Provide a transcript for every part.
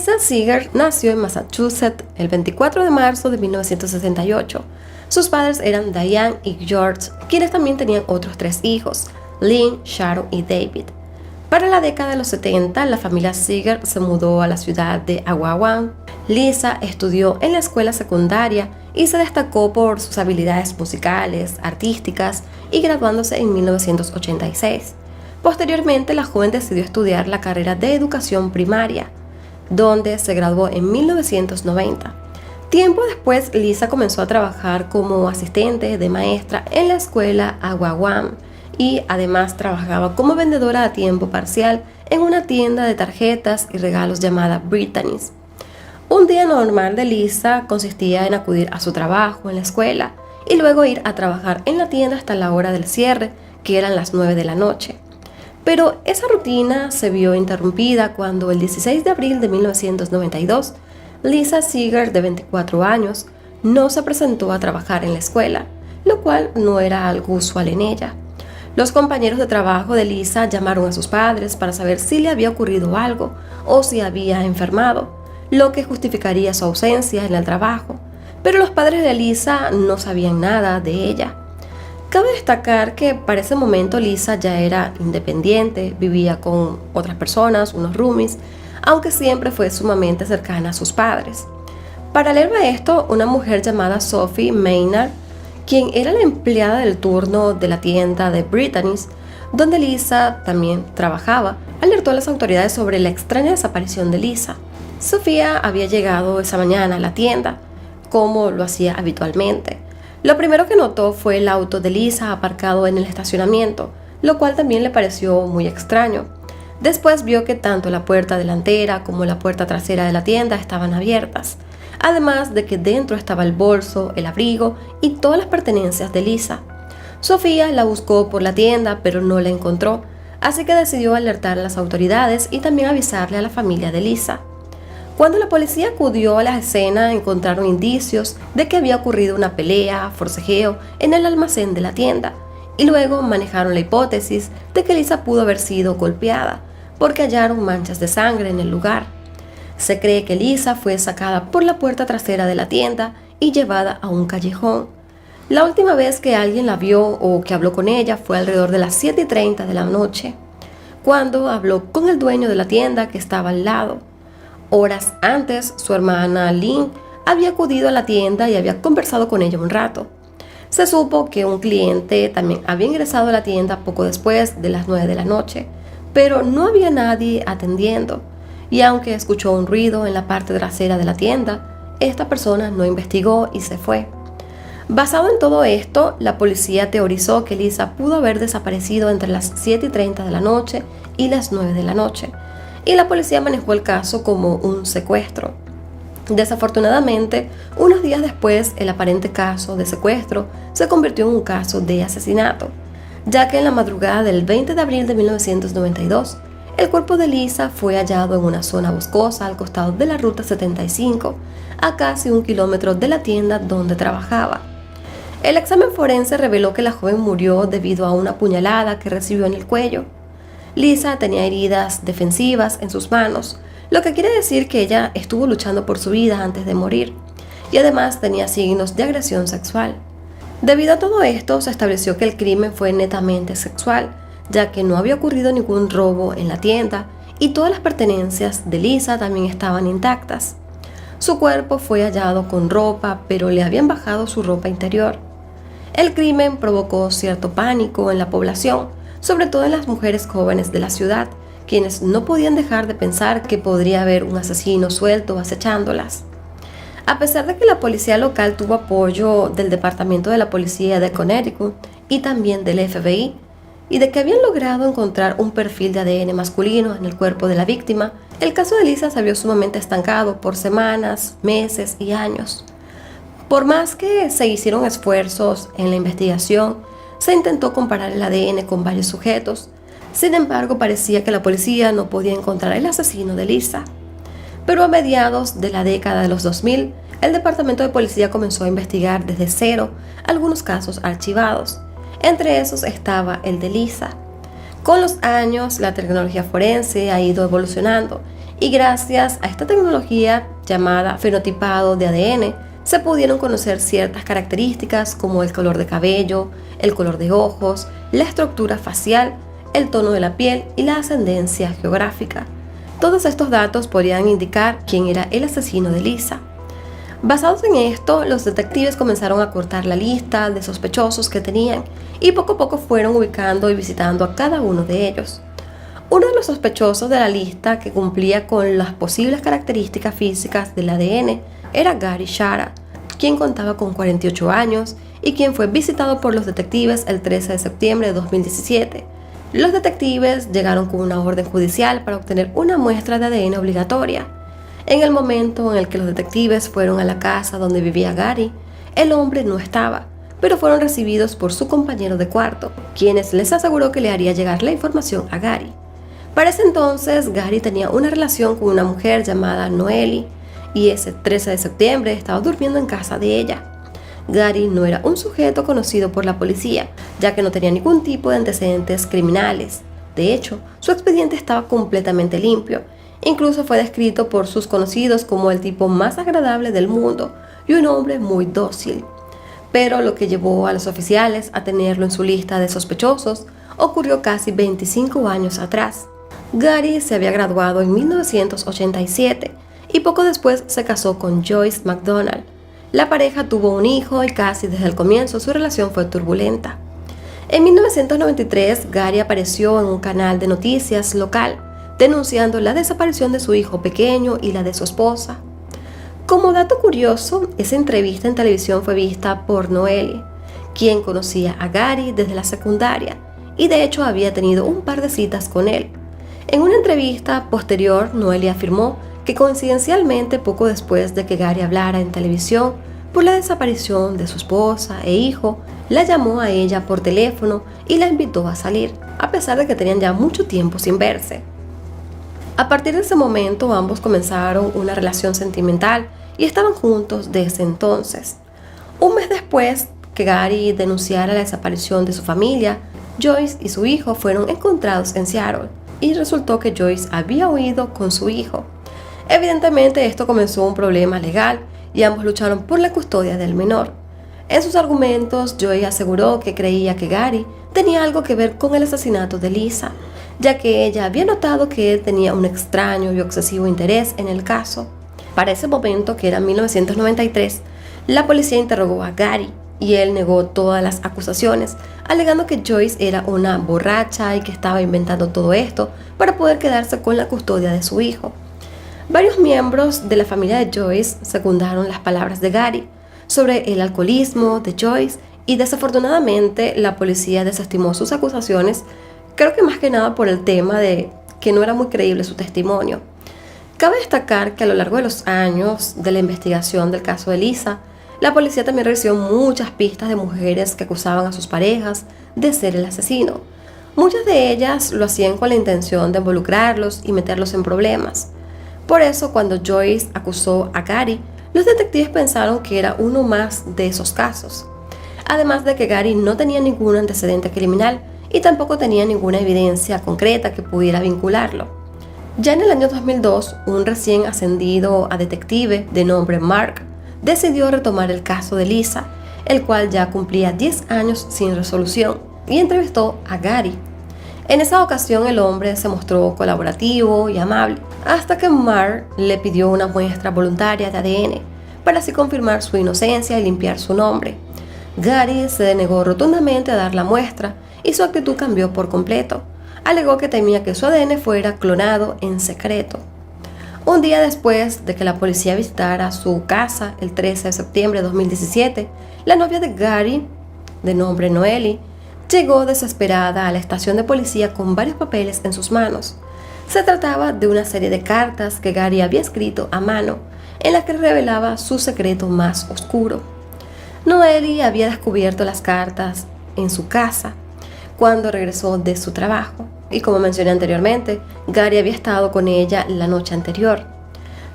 Lisa Seeger nació en Massachusetts el 24 de marzo de 1968. Sus padres eran Diane y George, quienes también tenían otros 3 hijos, Lynn, Sharon y David. Para la década de los 70, la familia Seeger se mudó a la ciudad de Agawam. Lisa estudió en la escuela secundaria y se destacó por sus habilidades musicales, artísticas y graduándose en 1986. Posteriormente, la joven decidió estudiar la carrera de educación primaria, donde se graduó en 1990. Tiempo después, Lisa comenzó a trabajar como asistente de maestra en la escuela Agawam y además trabajaba como vendedora a tiempo parcial en una tienda de tarjetas y regalos llamada Brittany's. Un día normal de Lisa consistía en acudir a su trabajo en la escuela y luego ir a trabajar en la tienda hasta la hora del cierre, que eran las 9 de la noche. Pero esa rutina se vio interrumpida cuando el 16 de abril de 1992, Lisa Seeger, de 24 años, no se presentó a trabajar en la escuela, lo cual no era algo usual en ella. Los compañeros de trabajo de Lisa llamaron a sus padres para saber si le había ocurrido algo o si había enfermado, lo que justificaría su ausencia en el trabajo, pero los padres de Lisa no sabían nada de ella. Cabe destacar que para ese momento Lisa ya era independiente, vivía con otras personas, unos roomies, aunque siempre fue sumamente cercana a sus padres. Paralelo a esto, una mujer llamada Sophie Maynard, quien era la empleada del turno de la tienda de Brittany's, donde Lisa también trabajaba, alertó a las autoridades sobre la extraña desaparición de Lisa. Sofía había llegado esa mañana a la tienda, como lo hacía habitualmente. Lo primero que notó fue el auto de Lisa aparcado en el estacionamiento, lo cual también le pareció muy extraño. Después vio que tanto la puerta delantera como la puerta trasera de la tienda estaban abiertas, además de que dentro estaba el bolso, el abrigo y todas las pertenencias de Lisa. Sofía la buscó por la tienda, pero no la encontró, así que decidió alertar a las autoridades y también avisarle a la familia de Lisa. Cuando la policía acudió a la escena, encontraron indicios de que había ocurrido una pelea, forcejeo en el almacén de la tienda, y luego manejaron la hipótesis de que Lisa pudo haber sido golpeada, porque hallaron manchas de sangre en el lugar. Se cree que Lisa fue sacada por la puerta trasera de la tienda y llevada a un callejón. La última vez que alguien la vio o que habló con ella fue alrededor de las 7:30 de la noche, cuando habló con el dueño de la tienda que estaba al lado. Horas antes, su hermana Lynn había acudido a la tienda y había conversado con ella un rato. Se supo que un cliente también había ingresado a la tienda poco después de las 9 de la noche, pero no había nadie atendiendo, y aunque escuchó un ruido en la parte trasera de la tienda, esta persona no investigó y se fue. Basado en todo esto, la policía teorizó que Lisa pudo haber desaparecido entre las 7:30 de la noche y las 9 de la noche, y la policía manejó el caso como un secuestro. Desafortunadamente, unos días después, el aparente caso de secuestro se convirtió en un caso de asesinato, ya que en la madrugada del 20 de abril de 1992, el cuerpo de Lisa fue hallado en una zona boscosa al costado de la Ruta 75, a casi 1 kilómetro de la tienda donde trabajaba. El examen forense reveló que la joven murió debido a una puñalada que recibió en el cuello. Lisa tenía heridas defensivas en sus manos, lo que quiere decir que ella estuvo luchando por su vida antes de morir, y además tenía signos de agresión sexual. Debido a todo esto, se estableció que el crimen fue netamente sexual, ya que no había ocurrido ningún robo en la tienda y todas las pertenencias de Lisa también estaban intactas. Su cuerpo fue hallado con ropa, pero le habían bajado su ropa interior. El crimen provocó cierto pánico en la población, sobre todo en las mujeres jóvenes de la ciudad, quienes no podían dejar de pensar que podría haber un asesino suelto acechándolas. A pesar de que la policía local tuvo apoyo del Departamento de la Policía de Connecticut y también del FBI, y de que habían logrado encontrar un perfil de ADN masculino en el cuerpo de la víctima, el caso de Lisa se vio sumamente estancado por semanas, meses y años. Por más que se hicieron esfuerzos en la investigación, se intentó comparar el ADN con varios sujetos. Sin embargo, parecía que la policía no podía encontrar el asesino de Lisa. Pero a mediados de la década de los 2000, el Departamento de Policía comenzó a investigar desde cero algunos casos archivados. Entre esos estaba el de Lisa. Con los años, la tecnología forense ha ido evolucionando y gracias a esta tecnología llamada fenotipado de ADN, se pudieron conocer ciertas características como el color de cabello, el color de ojos, la estructura facial, el tono de la piel y la ascendencia geográfica. Todos estos datos podrían indicar quién era el asesino de Lisa. Basados en esto, los detectives comenzaron a cortar la lista de sospechosos que tenían y poco a poco fueron ubicando y visitando a cada uno de ellos. Uno de los sospechosos de la lista que cumplía con las posibles características físicas del ADN era Gary Shara, quien contaba con 48 años y quien fue visitado por los detectives el 13 de septiembre de 2017. Los detectives llegaron con una orden judicial para obtener una muestra de ADN obligatoria. En el momento en el que los detectives fueron a la casa donde vivía Gary, el hombre no estaba, pero fueron recibidos por su compañero de cuarto, quienes les aseguró que le haría llegar la información a Gary. Para ese entonces, Gary tenía una relación con una mujer llamada Noelle, y ese 13 de septiembre estaba durmiendo en casa de ella. Gary no era un sujeto conocido por la policía, ya que no tenía ningún tipo de antecedentes criminales. De hecho, su expediente estaba completamente limpio. Incluso fue descrito por sus conocidos como el tipo más agradable del mundo y un hombre muy dócil. Pero lo que llevó a los oficiales a tenerlo en su lista de sospechosos ocurrió casi 25 años atrás. Gary se había graduado en 1987 y poco después se casó con Joyce McDonald. La pareja tuvo un hijo y casi desde el comienzo su relación fue turbulenta. En 1993, Gary apareció en un canal de noticias local, denunciando la desaparición de su hijo pequeño y la de su esposa. Como dato curioso, esa entrevista en televisión fue vista por Noelle, quien conocía a Gary desde la secundaria y de hecho había tenido un par de citas con él. En una entrevista posterior, Noelle afirmó que coincidencialmente poco después de que Gary hablara en televisión por la desaparición de su esposa e hijo, la llamó a ella por teléfono y la invitó a salir, a pesar de que tenían ya mucho tiempo sin verse. A partir de ese momento, ambos comenzaron una relación sentimental y estaban juntos desde entonces. Un mes después que Gary denunciara la desaparición de su familia, Joyce y su hijo fueron encontrados en Seattle y resultó que Joyce había huido con su hijo. Evidentemente, esto comenzó un problema legal y ambos lucharon por la custodia del menor. En sus argumentos, Joyce aseguró que creía que Gary tenía algo que ver con el asesinato de Lisa, ya que ella había notado que él tenía un extraño y obsesivo interés en el caso. Para ese momento, que era 1993, la policía interrogó a Gary y él negó todas las acusaciones, alegando que Joyce era una borracha y que estaba inventando todo esto para poder quedarse con la custodia de su hijo. Varios miembros de la familia de Joyce secundaron las palabras de Gary sobre el alcoholismo de Joyce y desafortunadamente la policía desestimó sus acusaciones, creo que más que nada por el tema de que no era muy creíble su testimonio. Cabe destacar que a lo largo de los años de la investigación del caso de Lisa, la policía también recibió muchas pistas de mujeres que acusaban a sus parejas de ser el asesino. Muchas de ellas lo hacían con la intención de involucrarlos y meterlos en problemas. Por eso, cuando Joyce acusó a Gary, los detectives pensaron que era uno más de esos casos. Además de que Gary no tenía ningún antecedente criminal y tampoco tenía ninguna evidencia concreta que pudiera vincularlo. Ya en el año 2002, un recién ascendido a detective de nombre Mark decidió retomar el caso de Lisa, el cual ya cumplía 10 años sin resolución, y entrevistó a Gary. En esa ocasión el hombre se mostró colaborativo y amable, hasta que Mark le pidió una muestra voluntaria de ADN, para así confirmar su inocencia y limpiar su nombre. Gary se denegó rotundamente a dar la muestra y su actitud cambió por completo. Alegó que temía que su ADN fuera clonado en secreto. Un día después de que la policía visitara su casa el 13 de septiembre de 2017, la novia de Gary, de nombre Noelle, llegó desesperada a la estación de policía con varios papeles en sus manos. Se trataba de una serie de cartas que Gary había escrito a mano, en las que revelaba su secreto más oscuro. Noelle había descubierto las cartas en su casa cuando regresó de su trabajo, y como mencioné anteriormente, Gary había estado con ella la noche anterior.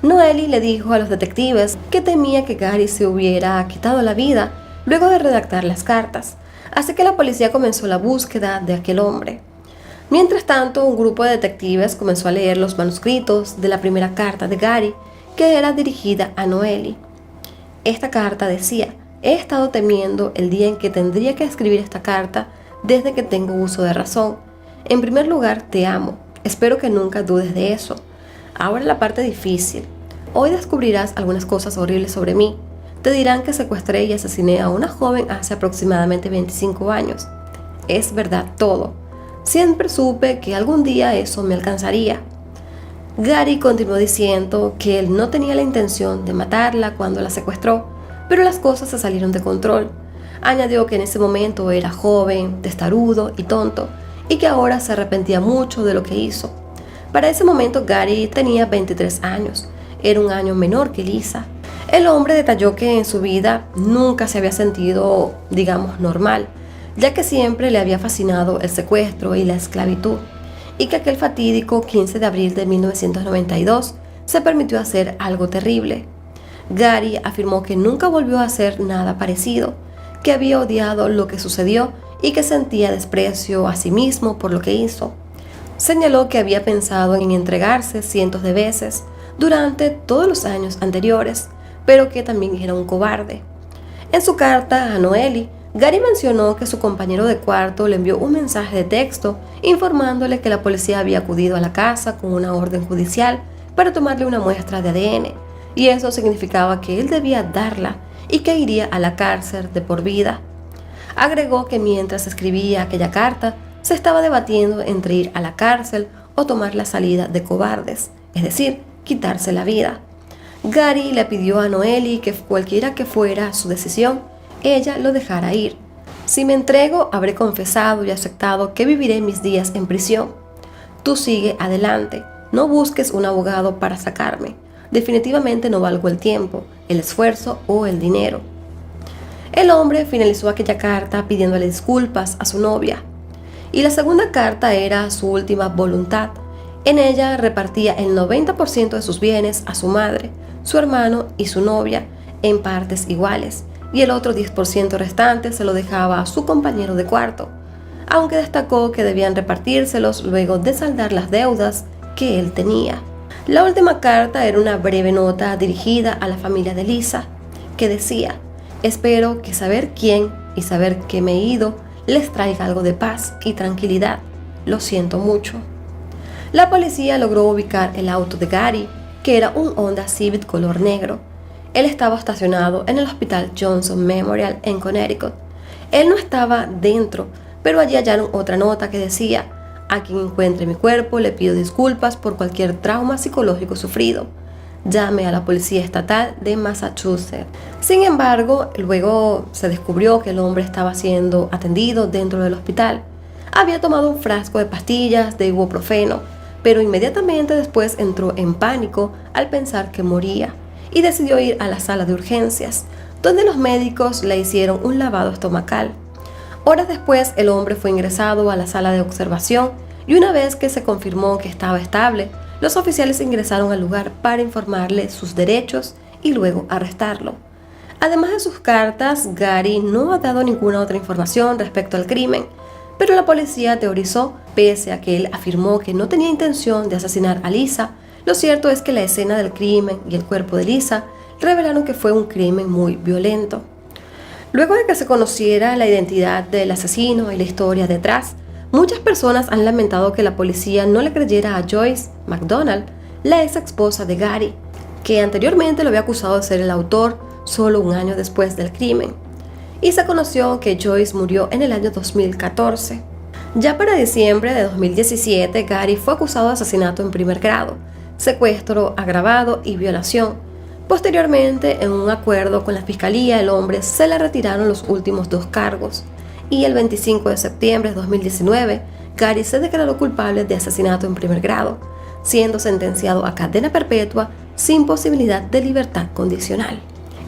Noelle le dijo a los detectives que temía que Gary se hubiera quitado la vida luego de redactar las cartas, así que la policía comenzó la búsqueda de aquel hombre. Mientras tanto, un grupo de detectives comenzó a leer los manuscritos de la primera carta de Gary, que era dirigida a Noelle. Esta carta decía: he estado temiendo el día en que tendría que escribir esta carta desde que tengo uso de razón. En primer lugar, te amo. Espero que nunca dudes de eso. Ahora la parte difícil. Hoy descubrirás algunas cosas horribles sobre mí. Te dirán que secuestré y asesiné a una joven hace aproximadamente 25 años. Es verdad todo. Siempre supe que algún día eso me alcanzaría. Gary continuó diciendo que él no tenía la intención de matarla cuando la secuestró, pero las cosas se salieron de control. Añadió que en ese momento era joven, testarudo y tonto, y que ahora se arrepentía mucho de lo que hizo. Para ese momento Gary tenía 23 años, era un año menor que Lisa. El hombre detalló que en su vida nunca se había sentido, digamos, normal, ya que siempre le había fascinado el secuestro y la esclavitud, y que aquel fatídico 15 de abril de 1992 se permitió hacer algo terrible. Gary afirmó que nunca volvió a hacer nada parecido, que había odiado lo que sucedió y que sentía desprecio a sí mismo por lo que hizo. Señaló que había pensado en entregarse cientos de veces durante todos los años anteriores, pero que también era un cobarde. En su carta a Noelle, Gary mencionó que su compañero de cuarto le envió un mensaje de texto informándole que la policía había acudido a la casa con una orden judicial para tomarle una muestra de ADN, y eso significaba que él debía darla y que iría a la cárcel de por vida. Agregó que mientras escribía aquella carta, se estaba debatiendo entre ir a la cárcel o tomar la salida de cobardes, es decir, quitarse la vida. Gary le pidió a Noelle que cualquiera que fuera su decisión, ella lo dejara ir. Si me entrego, habré confesado y aceptado que viviré mis días en prisión. Tú sigue adelante, no busques un abogado para sacarme. Definitivamente no valgo el tiempo, el esfuerzo o el dinero. El hombre finalizó aquella carta pidiéndole disculpas a su novia. Y la segunda carta era su última voluntad. En ella repartía el 90% de sus bienes a su madre, su hermano y su novia en partes iguales, y el otro 10% restante se lo dejaba a su compañero de cuarto, aunque destacó que debían repartírselos luego de saldar las deudas que él tenía. La última carta era una breve nota dirigida a la familia de Lisa, que decía: espero que saber quién y saber que me he ido les traiga algo de paz y tranquilidad. Lo siento mucho. La policía logró ubicar el auto de Gary, que era un Honda Civic color negro. Él estaba estacionado en el Hospital Johnson Memorial en Connecticut. Él no estaba dentro, pero allí hallaron otra nota que decía: a quien encuentre mi cuerpo le pido disculpas por cualquier trauma psicológico sufrido. Llame a la Policía Estatal de Massachusetts. Sin embargo, luego se descubrió que el hombre estaba siendo atendido dentro del hospital. Había tomado un frasco de pastillas de ibuprofeno, pero inmediatamente después entró en pánico al pensar que moría y decidió ir a la sala de urgencias, donde los médicos le hicieron un lavado estomacal. Horas después, el hombre fue ingresado a la sala de observación y una vez que se confirmó que estaba estable, los oficiales ingresaron al lugar para informarle sus derechos y luego arrestarlo. Además de sus cartas, Gary no ha dado ninguna otra información respecto al crimen, pero la policía teorizó, pese a que él afirmó que no tenía intención de asesinar a Lisa. Lo cierto es que la escena del crimen y el cuerpo de Lisa revelaron que fue un crimen muy violento. Luego de que se conociera la identidad del asesino y la historia detrás, muchas personas han lamentado que la policía no le creyera a Joyce McDonald, la ex esposa de Gary, que anteriormente lo había acusado de ser el autor solo un año después del crimen. Y se conoció que Joyce murió en el año 2014. Ya para diciembre de 2017, Gary fue acusado de asesinato en primer grado, secuestro agravado y violación. Posteriormente, en un acuerdo con la fiscalía, el hombre se le retiraron los últimos 2 cargos. Y el 25 de septiembre de 2019, Gary se declaró culpable de asesinato en primer grado, siendo sentenciado a cadena perpetua sin posibilidad de libertad condicional.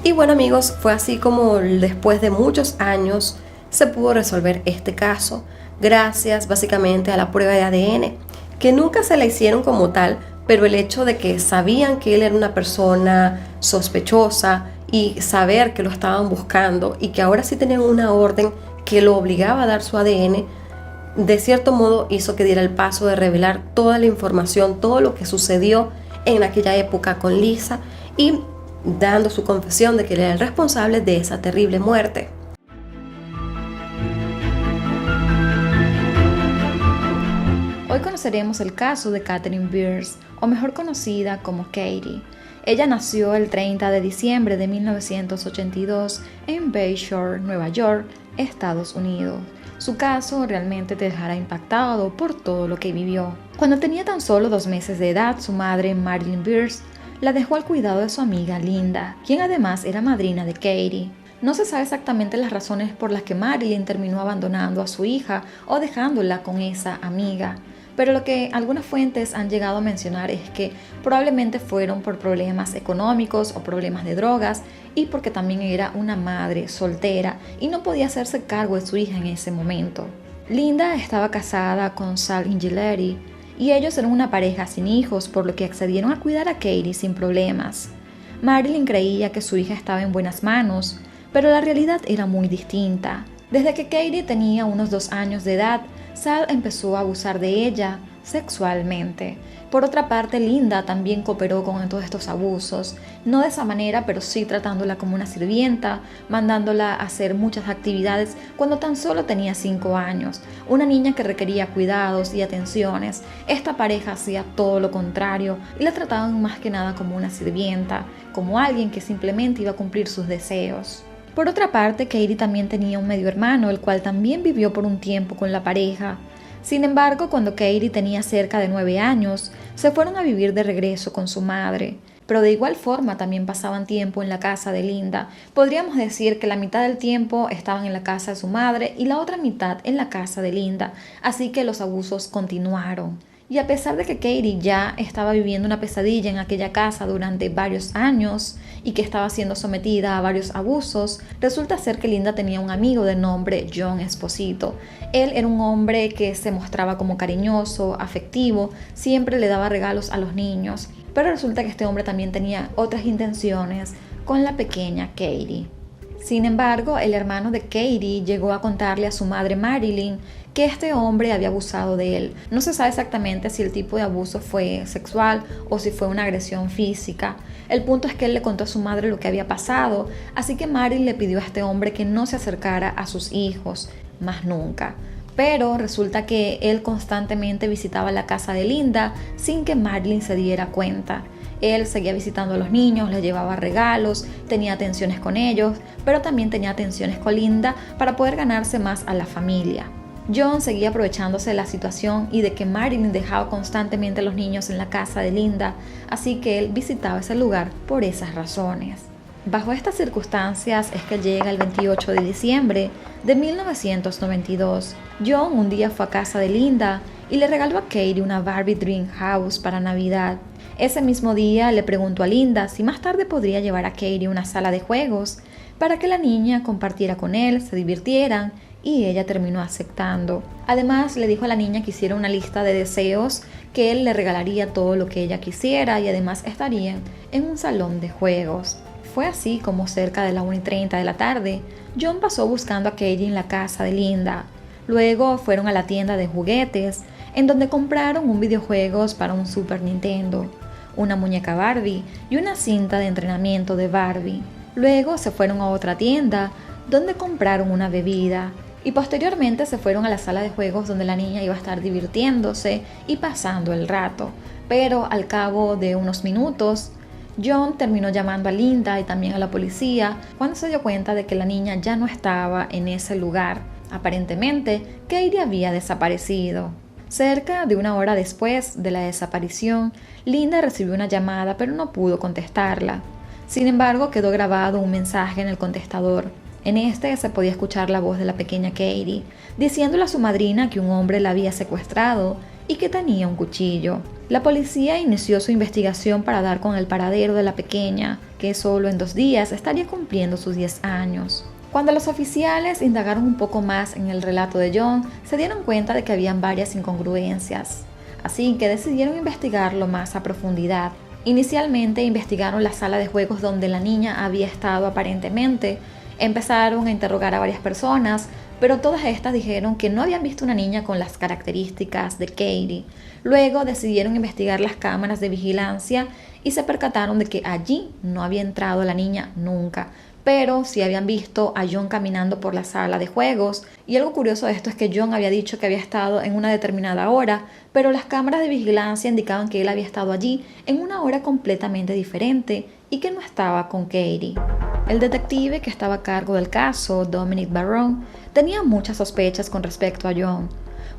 Y bueno amigos, fue así como después de muchos años se pudo resolver este caso, gracias básicamente a la prueba de ADN, que nunca se la hicieron como tal, pero el hecho de que sabían que él era una persona sospechosa y saber que lo estaban buscando y que ahora sí tenían una orden que lo obligaba a dar su ADN, de cierto modo hizo que diera el paso de revelar toda la información, todo lo que sucedió en aquella época con Lisa y dando su confesión de que él era el responsable de esa terrible muerte. Hoy conoceremos el caso de Catherine Beers, o mejor conocida como Katie. Ella nació el 30 de diciembre de 1982 en Bayshore, Nueva York, Estados Unidos. Su caso realmente te dejará impactado por todo lo que vivió. Cuando tenía tan solo 2 meses de edad, su madre, Marilyn Beers, la dejó al cuidado de su amiga Linda, quien además era madrina de Katie. No se sabe exactamente las razones por las que Marilyn terminó abandonando a su hija o dejándola con esa amiga, pero lo que algunas fuentes han llegado a mencionar es que probablemente fueron por problemas económicos o problemas de drogas y porque también era una madre soltera y no podía hacerse cargo de su hija en ese momento. Linda estaba casada con Sal Ingeleri y ellos eran una pareja sin hijos, por lo que accedieron a cuidar a Katie sin problemas. Marilyn creía que su hija estaba en buenas manos, pero la realidad era muy distinta. Desde que Katie tenía unos 2 años de edad, Sal empezó a abusar de ella sexualmente. Por otra parte, Linda también cooperó con todos estos abusos, no de esa manera, pero sí tratándola como una sirvienta, mandándola a hacer muchas actividades cuando tan solo tenía 5 años, una niña que requería cuidados y atenciones. Esta pareja hacía todo lo contrario y la trataban más que nada como una sirvienta, como alguien que simplemente iba a cumplir sus deseos. Por otra parte, Katie también tenía un medio hermano, el cual también vivió por un tiempo con la pareja. Sin embargo, cuando Katie tenía cerca de 9 años, se fueron a vivir de regreso con su madre. Pero de igual forma también pasaban tiempo en la casa de Linda. Podríamos decir que la mitad del tiempo estaban en la casa de su madre y la otra mitad en la casa de Linda, así que los abusos continuaron. Y a pesar de que Katie ya estaba viviendo una pesadilla en aquella casa durante varios años y que estaba siendo sometida a varios abusos, resulta ser que Linda tenía un amigo de nombre John Esposito. Él era un hombre que se mostraba como cariñoso, afectivo, siempre le daba regalos a los niños, pero resulta que este hombre también tenía otras intenciones con la pequeña Katie. Sin embargo, el hermano de Katie llegó a contarle a su madre Marilyn que este hombre había abusado de él. No se sabe exactamente si el tipo de abuso fue sexual o si fue una agresión física. El punto es que él le contó a su madre lo que había pasado, así que Marilyn le pidió a este hombre que no se acercara a sus hijos, más nunca. Pero resulta que él constantemente visitaba la casa de Linda sin que Marilyn se diera cuenta. Él seguía visitando a los niños, les llevaba regalos, tenía atenciones con ellos, pero también tenía atenciones con Linda para poder ganarse más a la familia. John seguía aprovechándose de la situación y de que Marilyn dejaba constantemente a los niños en la casa de Linda, así que él visitaba ese lugar por esas razones. Bajo estas circunstancias es que llega el 28 de diciembre de 1992. John un día fue a casa de Linda y le regaló a Katie una Barbie Dream House para Navidad. Ese mismo día le preguntó a Linda si más tarde podría llevar a Katie a una sala de juegos para que la niña compartiera con él, se divirtieran, y ella terminó aceptando. Además, le dijo a la niña que hiciera una lista de deseos, que él le regalaría todo lo que ella quisiera y además estarían en un salón de juegos. Fue así como cerca de las 1:30 de la tarde, John pasó buscando a Katie en la casa de Linda. Luego fueron a la tienda de juguetes, en donde compraron un videojuegos para un Super Nintendo, una muñeca Barbie y una cinta de entrenamiento de Barbie. Luego se fueron a otra tienda, donde compraron una bebida. Y posteriormente se fueron a la sala de juegos donde la niña iba a estar divirtiéndose y pasando el rato. Pero al cabo de unos minutos, John terminó llamando a Linda y también a la policía cuando se dio cuenta de que la niña ya no estaba en ese lugar. Aparentemente, Katie había desaparecido. Cerca de 1 hora después de la desaparición, Linda recibió una llamada pero no pudo contestarla. Sin embargo, quedó grabado un mensaje en el contestador. En este se podía escuchar la voz de la pequeña Katie, diciéndole a su madrina que un hombre la había secuestrado y que tenía un cuchillo. La policía inició su investigación para dar con el paradero de la pequeña, que solo en 2 días estaría cumpliendo sus 10 años. Cuando los oficiales indagaron un poco más en el relato de John, se dieron cuenta de que habían varias incongruencias, así que decidieron investigarlo más a profundidad. Inicialmente investigaron la sala de juegos donde la niña había estado aparentemente Empezaron a interrogar a varias personas, pero todas estas dijeron que no habían visto una niña con las características de Katie. Luego decidieron investigar las cámaras de vigilancia y se percataron de que allí no había entrado la niña nunca, pero sí habían visto a John caminando por la sala de juegos. Y algo curioso de esto es que John había dicho que había estado en una determinada hora, pero las cámaras de vigilancia indicaban que él había estado allí en una hora completamente diferente y que no estaba con Katie. El detective que estaba a cargo del caso, Dominic Barron, tenía muchas sospechas con respecto a John,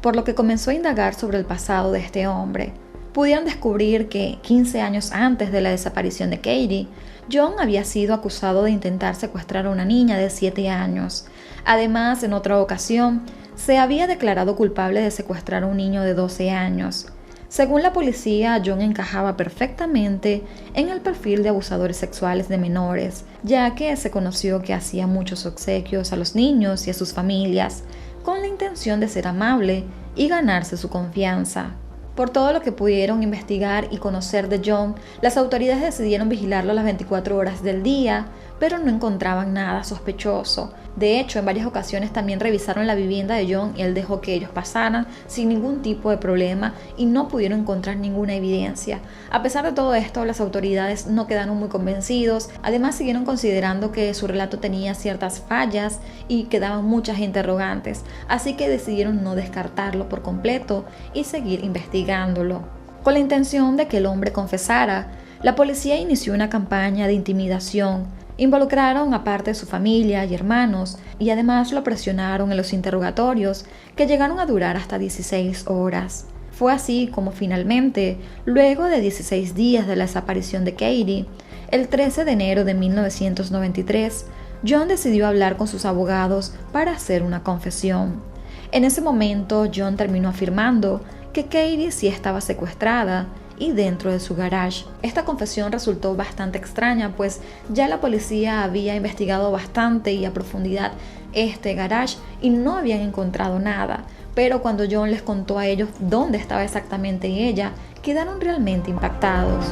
por lo que comenzó a indagar sobre el pasado de este hombre. Pudieron descubrir que 15 años antes de la desaparición de Katie, John había sido acusado de intentar secuestrar a una niña de 7 años. Además, en otra ocasión, se había declarado culpable de secuestrar a un niño de 12 años. Según la policía, John encajaba perfectamente en el perfil de abusadores sexuales de menores, ya que se conoció que hacía muchos obsequios a los niños y a sus familias, con la intención de ser amable y ganarse su confianza. Por todo lo que pudieron investigar y conocer de John, las autoridades decidieron vigilarlo las 24 horas del día, pero no encontraban nada sospechoso. De hecho, en varias ocasiones también revisaron la vivienda de John y él dejó que ellos pasaran sin ningún tipo de problema y no pudieron encontrar ninguna evidencia. A pesar de todo esto, las autoridades no quedaron muy convencidos. Además, siguieron considerando que su relato tenía ciertas fallas y quedaban muchas interrogantes, así que decidieron no descartarlo por completo y seguir investigándolo. Con la intención de que el hombre confesara, la policía inició una campaña de intimidación. Involucraron a parte de su familia y hermanos y además lo presionaron en los interrogatorios, que llegaron a durar hasta 16 horas. Fue así como finalmente, luego de 16 días de la desaparición de Katie, el 13 de enero de 1993, John decidió hablar con sus abogados para hacer una confesión. En ese momento, John terminó afirmando que Katie sí estaba secuestrada y dentro de su garage. Esta confesión resultó bastante extraña, pues ya la policía había investigado bastante y a profundidad este garage y no habían encontrado nada, pero cuando John les contó a ellos dónde estaba exactamente ella, quedaron realmente impactados.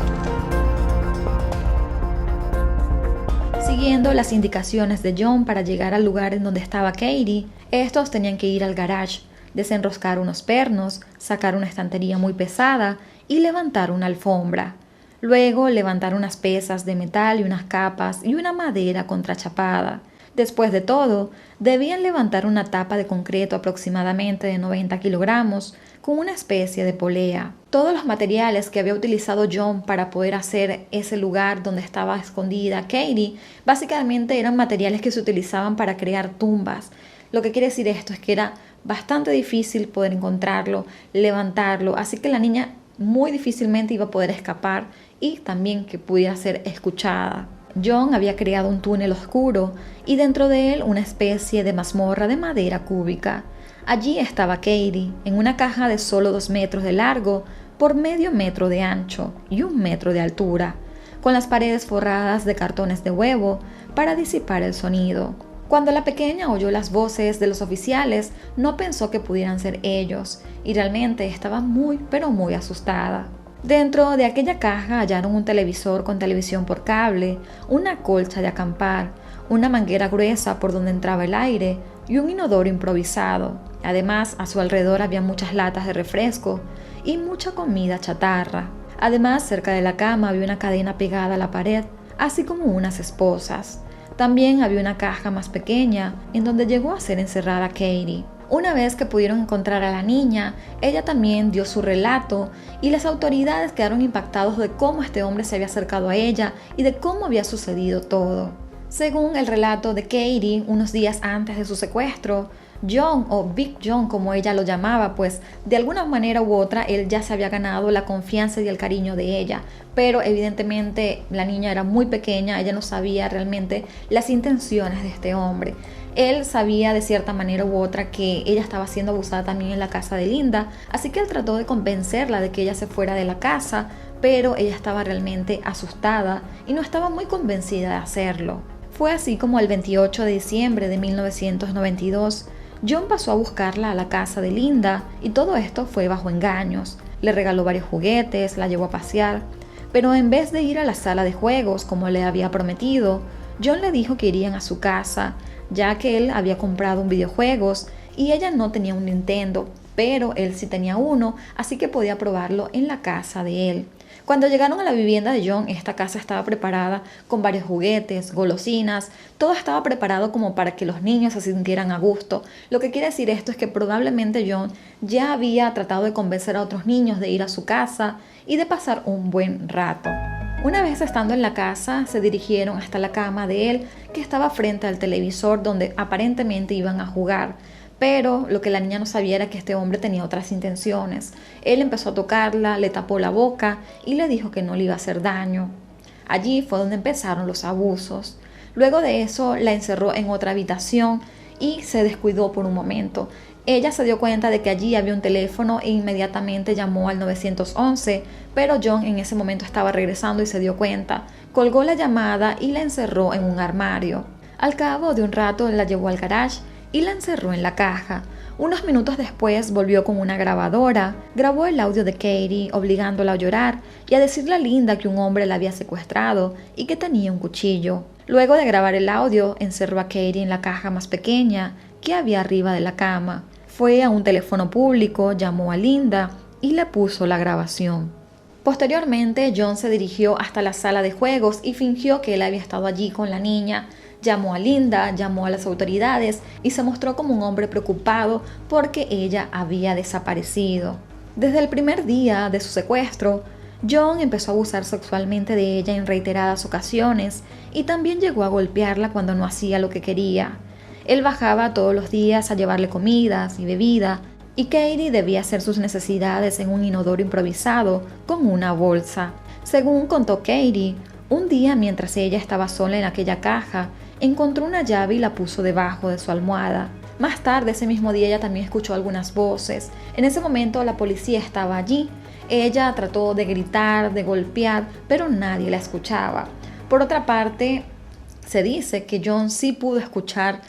Siguiendo las indicaciones de John para llegar al lugar en donde estaba Katie, estos tenían que ir al garage, desenroscar unos pernos, sacar una estantería muy pesada y levantar una alfombra. Luego levantar unas pesas de metal y unas capas y una madera contrachapada. Después de todo, debían levantar una tapa de concreto aproximadamente de 90 kilogramos con una especie de polea. Todos los materiales que había utilizado John para poder hacer ese lugar donde estaba escondida Katie, básicamente eran materiales que se utilizaban para crear tumbas. Lo que quiere decir esto es que era bastante difícil poder encontrarlo, levantarlo, así que la niña muy difícilmente iba a poder escapar y también que pudiera ser escuchada. John había creado un túnel oscuro y dentro de él una especie de mazmorra de madera cúbica. Allí estaba Katie, en una caja de solo 2 metros de largo por medio metro de ancho y 1 metro de altura, con las paredes forradas de cartones de huevo para disipar el sonido. Cuando la pequeña oyó las voces de los oficiales, no pensó que pudieran ser ellos y realmente estaba muy, pero muy asustada. Dentro de aquella caja hallaron un televisor con televisión por cable, una colcha de acampar, una manguera gruesa por donde entraba el aire y un inodoro improvisado. Además, a su alrededor había muchas latas de refresco y mucha comida chatarra. Además, cerca de la cama había una cadena pegada a la pared, así como unas esposas. También había una caja más pequeña en donde llegó a ser encerrada Katie. Una vez que pudieron encontrar a la niña, ella también dio su relato y las autoridades quedaron impactados de cómo este hombre se había acercado a ella y de cómo había sucedido todo. Según el relato de Katie, unos días antes de su secuestro, John, o Big John como ella lo llamaba, pues de alguna manera u otra él ya se había ganado la confianza y el cariño de ella, pero evidentemente la niña era muy pequeña, ella no sabía realmente las intenciones de este hombre. Él sabía de cierta manera u otra que ella estaba siendo abusada también en la casa de Linda, así que él trató de convencerla de que ella se fuera de la casa, pero ella estaba realmente asustada y no estaba muy convencida de hacerlo. Fue así como el 28 de diciembre de 1992, John pasó a buscarla a la casa de Linda y todo esto fue bajo engaños. Le regaló varios juguetes, la llevó a pasear, pero en vez de ir a la sala de juegos como le había prometido, John le dijo que irían a su casa, ya que él había comprado un videojuegos y ella no tenía un Nintendo, pero él sí tenía uno, así que podía probarlo en la casa de él. Cuando llegaron a la vivienda de John, esta casa estaba preparada con varios juguetes, golosinas, todo estaba preparado como para que los niños se sintieran a gusto. Lo que quiere decir esto es que probablemente John ya había tratado de convencer a otros niños de ir a su casa y de pasar un buen rato. Una vez estando en la casa, se dirigieron hasta la cama de él, que estaba frente al televisor donde aparentemente iban a jugar. Pero lo que la niña no sabía era que este hombre tenía otras intenciones. Él empezó a tocarla, le tapó la boca y le dijo que no le iba a hacer daño. Allí fue donde empezaron los abusos. Luego de eso la encerró en otra habitación y se descuidó por un momento. Ella se dio cuenta de que allí había un teléfono e inmediatamente llamó al 911, pero John en ese momento estaba regresando y se dio cuenta. Colgó la llamada y la encerró en un armario. Al cabo de un rato la llevó al garage y la encerró en la caja. Unos minutos después volvió con una grabadora, grabó el audio de Katie obligándola a llorar y a decirle a Linda que un hombre la había secuestrado y que tenía un cuchillo. Luego de grabar el audio, encerró a Katie en la caja más pequeña que había arriba de la cama. Fue a un teléfono público, llamó a Linda y le puso la grabación. Posteriormente, John se dirigió hasta la sala de juegos y fingió que él había estado allí con la niña. Llamó a Linda, llamó a las autoridades y se mostró como un hombre preocupado porque ella había desaparecido. Desde el primer día de su secuestro, John empezó a abusar sexualmente de ella en reiteradas ocasiones y también llegó a golpearla cuando no hacía lo que quería. Él bajaba todos los días a llevarle comidas y bebida y Katie debía hacer sus necesidades en un inodoro improvisado con una bolsa. Según contó Katie, un día mientras ella estaba sola en aquella caja, encontró una llave y la puso debajo de su almohada. Más tarde ese mismo día ella también escuchó algunas voces. En ese momento la policía estaba allí. Ella trató de gritar, de golpear, pero nadie la escuchaba. Por otra parte, se dice que John sí pudo escuchar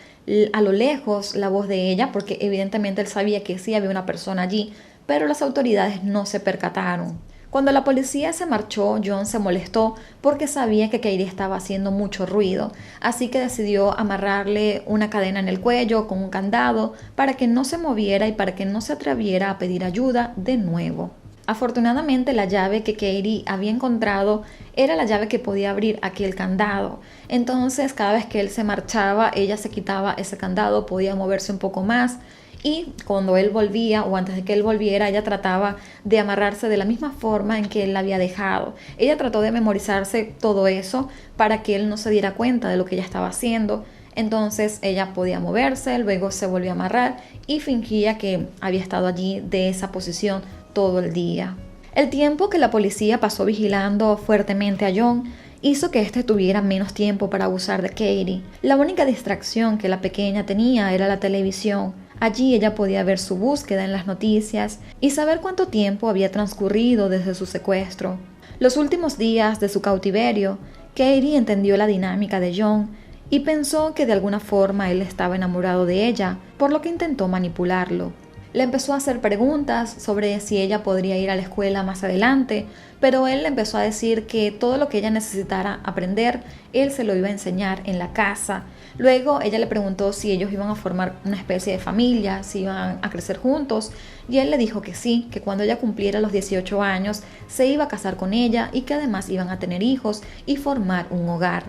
a lo lejos la voz de ella, porque evidentemente él sabía que sí había una persona allí, pero las autoridades no se percataron. Cuando la policía se marchó, John se molestó porque sabía que Katie estaba haciendo mucho ruido, así que decidió amarrarle una cadena en el cuello con un candado para que no se moviera y para que no se atreviera a pedir ayuda de nuevo. Afortunadamente, la llave que Katie había encontrado era la llave que podía abrir aquel candado. Entonces, cada vez que él se marchaba, ella se quitaba ese candado, podía moverse un poco más. Y cuando él volvía o antes de que él volviera, ella trataba de amarrarse de la misma forma en que él la había dejado. Ella trató de memorizarse todo eso para que él no se diera cuenta de lo que ella estaba haciendo. Entonces ella podía moverse, luego se volvió a amarrar y fingía que había estado allí de esa posición todo el día. El tiempo que la policía pasó vigilando fuertemente a John hizo que éste tuviera menos tiempo para abusar de Katie. La única distracción que la pequeña tenía era la televisión. Allí ella podía ver su búsqueda en las noticias y saber cuánto tiempo había transcurrido desde su secuestro. Los últimos días de su cautiverio, Katie entendió la dinámica de John y pensó que de alguna forma él estaba enamorado de ella, por lo que intentó manipularlo. Le empezó a hacer preguntas sobre si ella podría ir a la escuela más adelante, pero él le empezó a decir que todo lo que ella necesitara aprender, él se lo iba a enseñar en la casa. Luego ella le preguntó si ellos iban a formar una especie de familia, si iban a crecer juntos, y él le dijo que sí, que cuando ella cumpliera los 18 años se iba a casar con ella y que además iban a tener hijos y formar un hogar.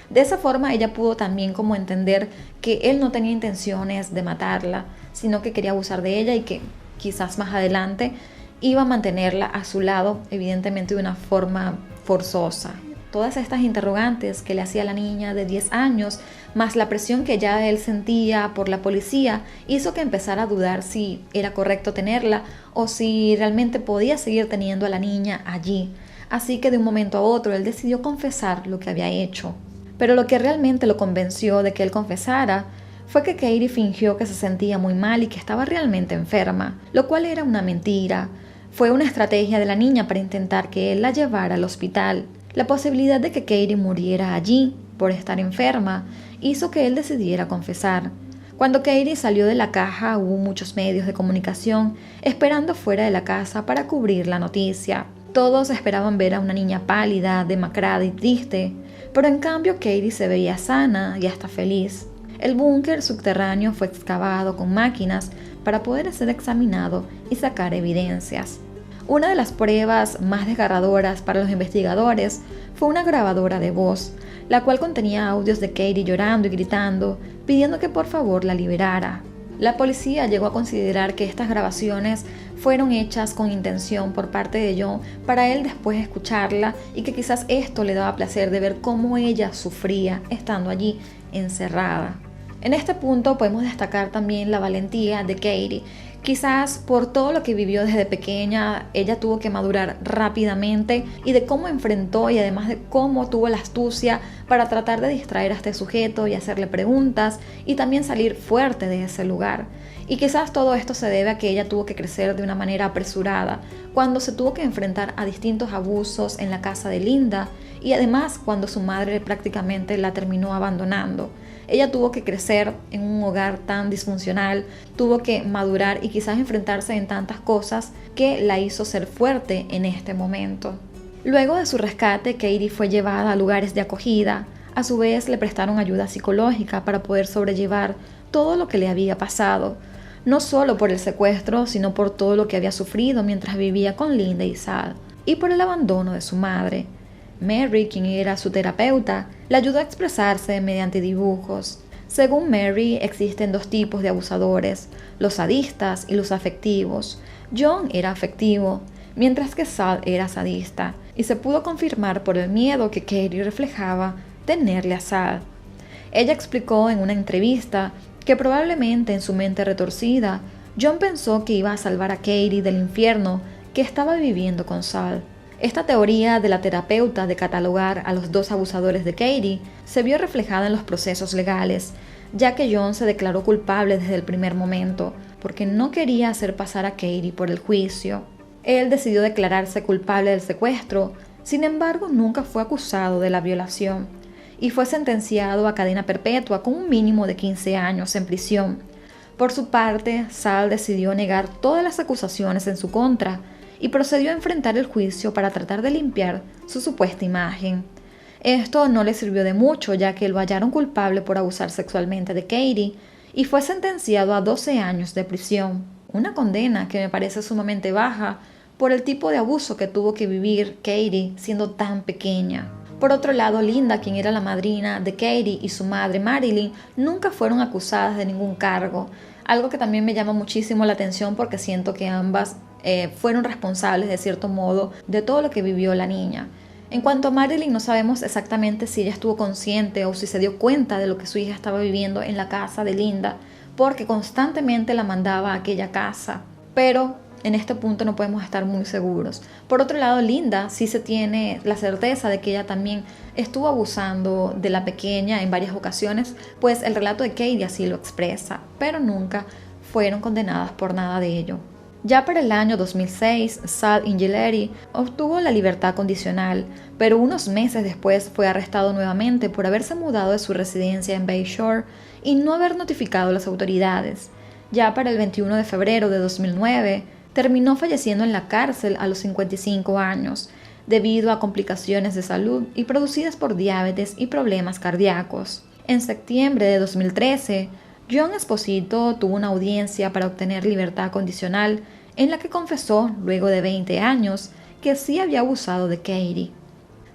De esa forma ella pudo también como entender que él no tenía intenciones de matarla, sino que quería abusar de ella y que quizás más adelante iba a mantenerla a su lado, evidentemente de una forma forzosa. Todas estas interrogantes que le hacía la niña de 10 años, más la presión que ya él sentía por la policía, hizo que empezara a dudar si era correcto tenerla o si realmente podía seguir teniendo a la niña allí. Así que de un momento a otro él decidió confesar lo que había hecho. Pero lo que realmente lo convenció de que él confesara fue que Katie fingió que se sentía muy mal y que estaba realmente enferma, lo cual era una mentira. Fue una estrategia de la niña para intentar que él la llevara al hospital. La posibilidad de que Katie muriera allí por estar enferma hizo que él decidiera confesar. Cuando Katie salió de la caja, hubo muchos medios de comunicación esperando fuera de la casa para cubrir la noticia. Todos esperaban ver a una niña pálida, demacrada y triste, pero en cambio Katie se veía sana y hasta feliz. El búnker subterráneo fue excavado con máquinas para poder ser examinado y sacar evidencias. Una de las pruebas más desgarradoras para los investigadores fue una grabadora de voz, la cual contenía audios de Katie llorando y gritando, pidiendo que por favor la liberara. La policía llegó a considerar que estas grabaciones fueron hechas con intención por parte de John para él después escucharla y que quizás esto le daba placer de ver cómo ella sufría estando allí encerrada. En este punto podemos destacar también la valentía de Katie. Quizás por todo lo que vivió desde pequeña, ella tuvo que madurar rápidamente y de cómo enfrentó y además de cómo tuvo la astucia para tratar de distraer a este sujeto y hacerle preguntas y también salir fuerte de ese lugar. Y quizás todo esto se debe a que ella tuvo que crecer de una manera apresurada, cuando se tuvo que enfrentar a distintos abusos en la casa de Linda y además cuando su madre prácticamente la terminó abandonando. Ella tuvo que crecer en un hogar tan disfuncional, tuvo que madurar y quizás enfrentarse en tantas cosas que la hizo ser fuerte en este momento. Luego de su rescate, Katie fue llevada a lugares de acogida. A su vez, le prestaron ayuda psicológica para poder sobrellevar todo lo que le había pasado, no solo por el secuestro, sino por todo lo que había sufrido mientras vivía con Linda y Sal, y por el abandono de su madre. Mary, quien era su terapeuta, le ayudó a expresarse mediante dibujos. Según Mary, existen dos tipos de abusadores, los sadistas y los afectivos. John era afectivo, mientras que Sal era sadista, y se pudo confirmar por el miedo que Katie reflejaba tenerle a Sal. Ella explicó en una entrevista que probablemente en su mente retorcida, John pensó que iba a salvar a Katie del infierno que estaba viviendo con Sal. Esta teoría de la terapeuta de catalogar a los dos abusadores de Katie se vio reflejada en los procesos legales, ya que John se declaró culpable desde el primer momento, porque no quería hacer pasar a Katie por el juicio. Él decidió declararse culpable del secuestro, sin embargo nunca fue acusado de la violación, y fue sentenciado a cadena perpetua con un mínimo de 15 años en prisión. Por su parte, Sal decidió negar todas las acusaciones en su contra, y procedió a enfrentar el juicio para tratar de limpiar su supuesta imagen. Esto no le sirvió de mucho, ya que lo hallaron culpable por abusar sexualmente de Katie y fue sentenciado a 12 años de prisión, una condena que me parece sumamente baja por el tipo de abuso que tuvo que vivir Katie siendo tan pequeña. Por otro lado, Linda, quien era la madrina de Katie, y su madre Marilyn nunca fueron acusadas de ningún cargo, algo que también me llama muchísimo la atención porque siento que ambas fueron responsables de cierto modo de todo lo que vivió la niña. En cuanto a Marilyn, no sabemos exactamente si ella estuvo consciente o si se dio cuenta de lo que su hija estaba viviendo en la casa de Linda, porque constantemente la mandaba a aquella casa, pero en este punto no podemos estar muy seguros. Por otro lado, Linda sí se tiene la certeza de que ella también estuvo abusando de la pequeña en varias ocasiones, pues el relato de Katie así lo expresa, pero nunca fueron condenadas por nada de ello. Ya para el año 2006, Sal Ingeleri obtuvo la libertad condicional, pero unos meses después fue arrestado nuevamente por haberse mudado de su residencia en Bayshore y no haber notificado a las autoridades. Ya para el 21 de febrero de 2009, terminó falleciendo en la cárcel a los 55 años, debido a complicaciones de salud y producidas por diabetes y problemas cardíacos. En septiembre de 2013, John Esposito tuvo una audiencia para obtener libertad condicional en la que confesó, luego de 20 años, que sí había abusado de Katie.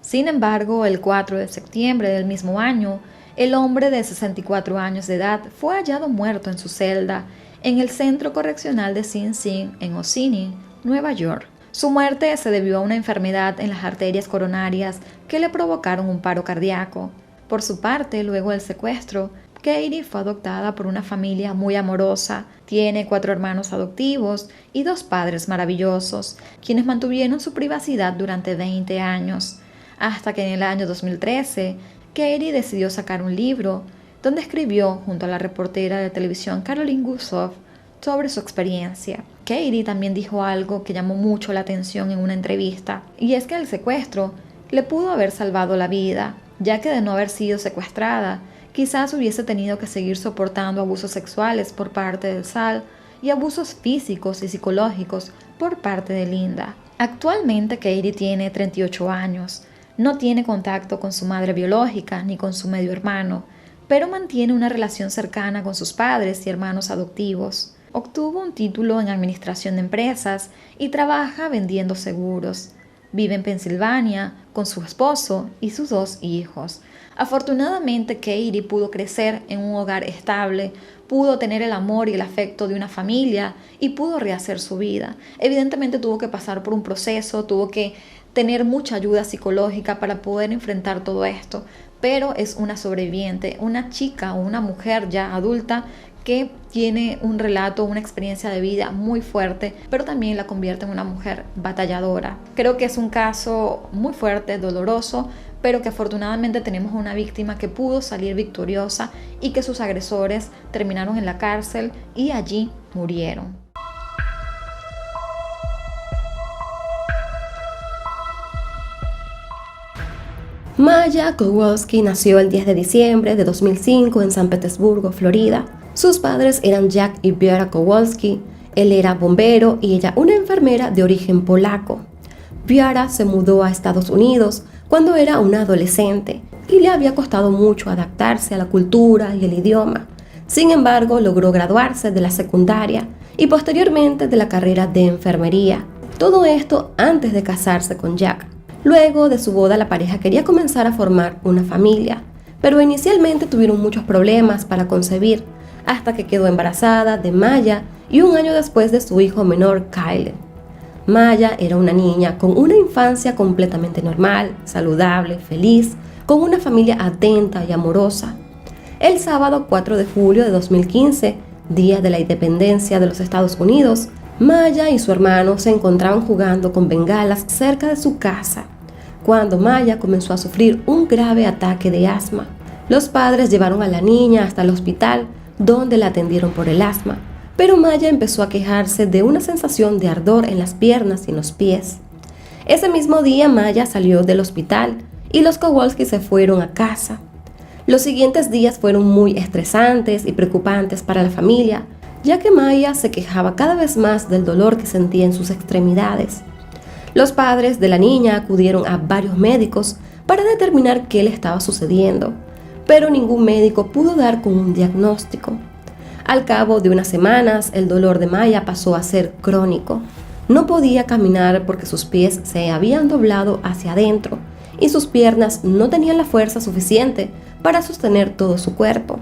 Sin embargo, el 4 de septiembre del mismo año, el hombre de 64 años de edad fue hallado muerto en su celda en el Centro Correccional de Sing Sing en Oceanside, Nueva York. Su muerte se debió a una enfermedad en las arterias coronarias que le provocaron un paro cardíaco. Por su parte, luego del secuestro, Katie fue adoptada por una familia muy amorosa. Tiene 4 hermanos adoptivos y 2 padres maravillosos, quienes mantuvieron su privacidad durante 20 años, hasta que en el año 2013, Katie decidió sacar un libro donde escribió junto a la reportera de televisión Caroline Gusov sobre su experiencia. Katie también dijo algo que llamó mucho la atención en una entrevista, y es que el secuestro le pudo haber salvado la vida, ya que de no haber sido secuestrada, quizás hubiese tenido que seguir soportando abusos sexuales por parte de Sal y abusos físicos y psicológicos por parte de Linda. Actualmente Katie tiene 38 años, no tiene contacto con su madre biológica ni con su medio hermano, pero mantiene una relación cercana con sus padres y hermanos adoptivos. Obtuvo un título en administración de empresas y trabaja vendiendo seguros. Vive en Pensilvania con su esposo y sus 2 hijos. Afortunadamente, Katie pudo crecer en un hogar estable, pudo tener el amor y el afecto de una familia y pudo rehacer su vida. Evidentemente tuvo que pasar por un proceso, tuvo que tener mucha ayuda psicológica para poder enfrentar todo esto, pero es una sobreviviente, una chica o una mujer ya adulta que tiene un relato, una experiencia de vida muy fuerte, pero también la convierte en una mujer batalladora. Creo que es un caso muy fuerte, doloroso, pero que afortunadamente tenemos una víctima que pudo salir victoriosa y que sus agresores terminaron en la cárcel y allí murieron. Maya Kowalski nació el 10 de diciembre de 2005 en San Petersburgo, Florida. Sus padres eran Jack y Viera Kowalski. Él era bombero y ella una enfermera de origen polaco. Viera se mudó a Estados Unidos cuando era una adolescente y le había costado mucho adaptarse a la cultura y el idioma. Sin embargo, logró graduarse de la secundaria y posteriormente de la carrera de enfermería. Todo esto antes de casarse con Jack. Luego de su boda, la pareja quería comenzar a formar una familia, pero inicialmente tuvieron muchos problemas para concebir, hasta que quedó embarazada de Maya y un año después de su hijo menor, Kyle. Maya era una niña con una infancia completamente normal, saludable, feliz, con una familia atenta y amorosa. El sábado 4 de julio de 2015, día de la independencia de los Estados Unidos, Maya y su hermano se encontraban jugando con bengalas cerca de su casa, cuando Maya comenzó a sufrir un grave ataque de asma. Los padres llevaron a la niña hasta el hospital, donde la atendieron por el asma, pero Maya empezó a quejarse de una sensación de ardor en las piernas y en los pies. Ese mismo día Maya salió del hospital y los Kowalski se fueron a casa. Los siguientes días fueron muy estresantes y preocupantes para la familia, ya que Maya se quejaba cada vez más del dolor que sentía en sus extremidades. Los padres de la niña acudieron a varios médicos para determinar qué le estaba sucediendo, pero ningún médico pudo dar con un diagnóstico. Al cabo de unas semanas, el dolor de Maya pasó a ser crónico. No podía caminar porque sus pies se habían doblado hacia adentro y sus piernas no tenían la fuerza suficiente para sostener todo su cuerpo.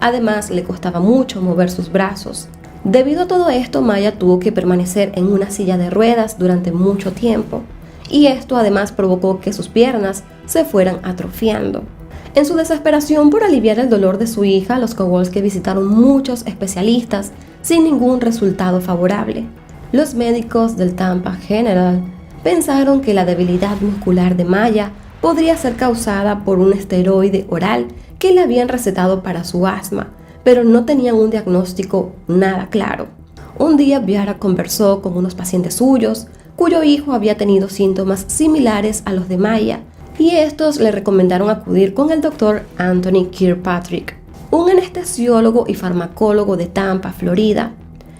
Además, le costaba mucho mover sus brazos. Debido a todo esto, Maya tuvo que permanecer en una silla de ruedas durante mucho tiempo, y esto además provocó que sus piernas se fueran atrofiando. En su desesperación por aliviar el dolor de su hija, los Kowalski visitaron muchos especialistas sin ningún resultado favorable. Los médicos del Tampa General pensaron que la debilidad muscular de Maya podría ser causada por un esteroide oral que le habían recetado para su asma, pero no tenían un diagnóstico nada claro. Un día Viara conversó con unos pacientes suyos, cuyo hijo había tenido síntomas similares a los de Maya, y estos le recomendaron acudir con el doctor Anthony Kirkpatrick, un anestesiólogo y farmacólogo de Tampa, Florida.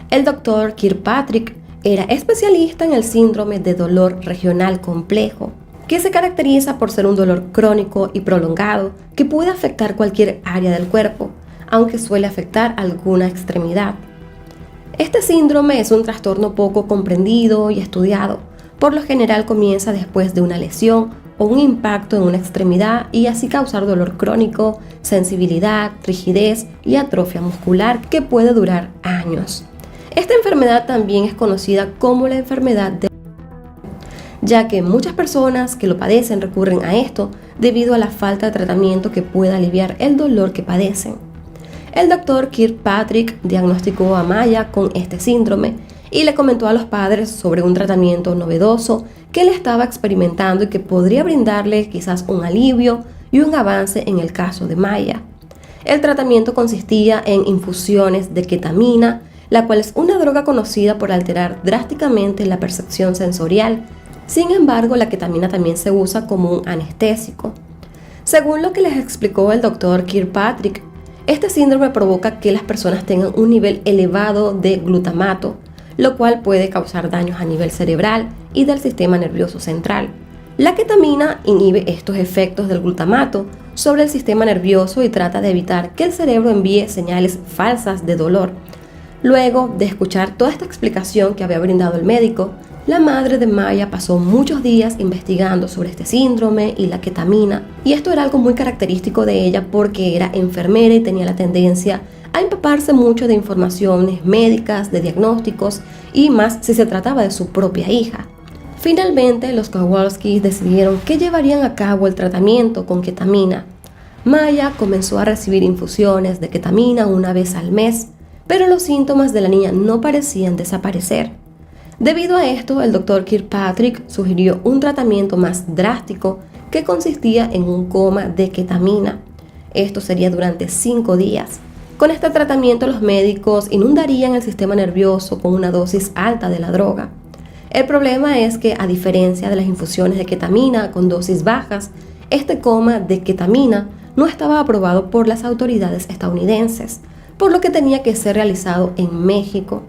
El doctor Kirkpatrick era especialista en el síndrome de dolor regional complejo, que se caracteriza por ser un dolor crónico y prolongado que puede afectar cualquier área del cuerpo, aunque suele afectar alguna extremidad. Este síndrome es un trastorno poco comprendido y estudiado. Por lo general comienza después de una lesión o un impacto en una extremidad y así causar dolor crónico, sensibilidad, rigidez y atrofia muscular que puede durar años. Esta enfermedad también es conocida como la enfermedad de ya que muchas personas que lo padecen recurren a esto debido a la falta de tratamiento que pueda aliviar el dolor que padecen. El doctor Kirkpatrick diagnosticó a Maya con este síndrome y le comentó a los padres sobre un tratamiento novedoso que él estaba experimentando y que podría brindarle quizás un alivio y un avance en el caso de Maya. El tratamiento consistía en infusiones de ketamina, la cual es una droga conocida por alterar drásticamente la percepción sensorial. Sin embargo, la ketamina también se usa como un anestésico. Según lo que les explicó el doctor Kirkpatrick, este síndrome provoca que las personas tengan un nivel elevado de glutamato, lo cual puede causar daños a nivel cerebral y del sistema nervioso central. La ketamina inhibe estos efectos del glutamato sobre el sistema nervioso y trata de evitar que el cerebro envíe señales falsas de dolor. Luego de escuchar toda esta explicación que había brindado el médico, la madre de Maya pasó muchos días investigando sobre este síndrome y la ketamina, y esto era algo muy característico de ella porque era enfermera y tenía la tendencia a empaparse mucho de informaciones médicas, de diagnósticos y más si se trataba de su propia hija. Finalmente, los Kowalski decidieron que llevarían a cabo el tratamiento con ketamina. Maya comenzó a recibir infusiones de ketamina una vez al mes, pero los síntomas de la niña no parecían desaparecer. Debido a esto, el Dr. Kirkpatrick sugirió un tratamiento más drástico que consistía en un coma de ketamina. Esto sería durante 5 días. Con este tratamiento, los médicos inundarían el sistema nervioso con una dosis alta de la droga. El problema es que, a diferencia de las infusiones de ketamina con dosis bajas, este coma de ketamina no estaba aprobado por las autoridades estadounidenses, por lo que tenía que ser realizado en México.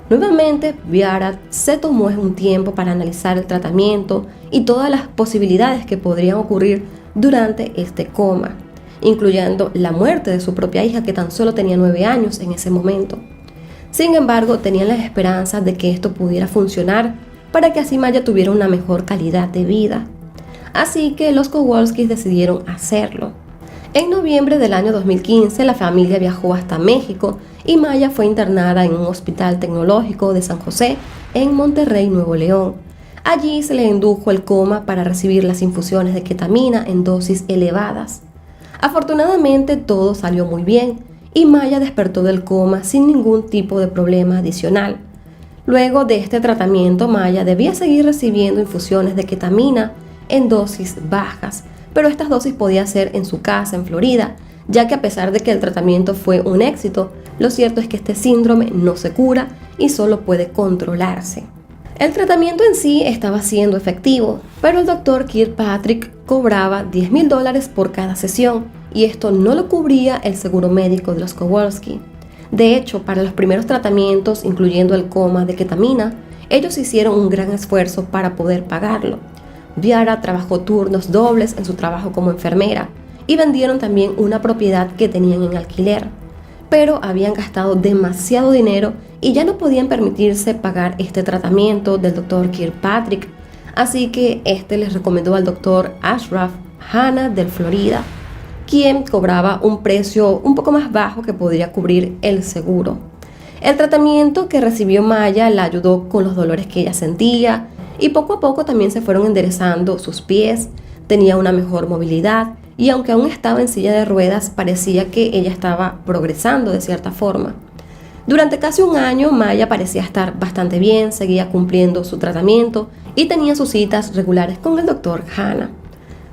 Nuevamente, Bharat se tomó un tiempo para analizar el tratamiento y todas las posibilidades que podrían ocurrir durante este coma, incluyendo la muerte de su propia hija, que tan solo tenía 9 años en ese momento. Sin embargo, tenían las esperanzas de que esto pudiera funcionar para que así Maya tuviera una mejor calidad de vida. Así que los Kowalski decidieron hacerlo. En noviembre del año 2015, la familia viajó hasta México y Maya fue internada en un hospital tecnológico de San José, en Monterrey, Nuevo León. Allí se le indujo el coma para recibir las infusiones de ketamina en dosis elevadas. Afortunadamente, todo salió muy bien y Maya despertó del coma sin ningún tipo de problema adicional. Luego de este tratamiento, Maya debía seguir recibiendo infusiones de ketamina en dosis bajas, pero estas dosis podía ser en su casa en Florida, ya que a pesar de que el tratamiento fue un éxito, lo cierto es que este síndrome no se cura y solo puede controlarse. El tratamiento en sí estaba siendo efectivo, pero el Dr. Kirkpatrick cobraba $10,000 por cada sesión, y esto no lo cubría el seguro médico de los Kowalski. De hecho, para los primeros tratamientos, incluyendo el coma de ketamina, ellos hicieron un gran esfuerzo para poder pagarlo. Bharat trabajó turnos dobles en su trabajo como enfermera y vendieron también una propiedad que tenían en alquiler, pero habían gastado demasiado dinero y ya no podían permitirse pagar este tratamiento del Dr. Kirkpatrick, así que este les recomendó al Dr. Ashraf Hanna de Florida, quien cobraba un precio un poco más bajo que podría cubrir el seguro. El tratamiento que recibió Maya la ayudó con los dolores que ella sentía y poco a poco también se fueron enderezando sus pies, tenía una mejor movilidad y aunque aún estaba en silla de ruedas, parecía que ella estaba progresando de cierta forma. Durante casi un año, Maya parecía estar bastante bien, seguía cumpliendo su tratamiento y tenía sus citas regulares con el Dr. Hanna.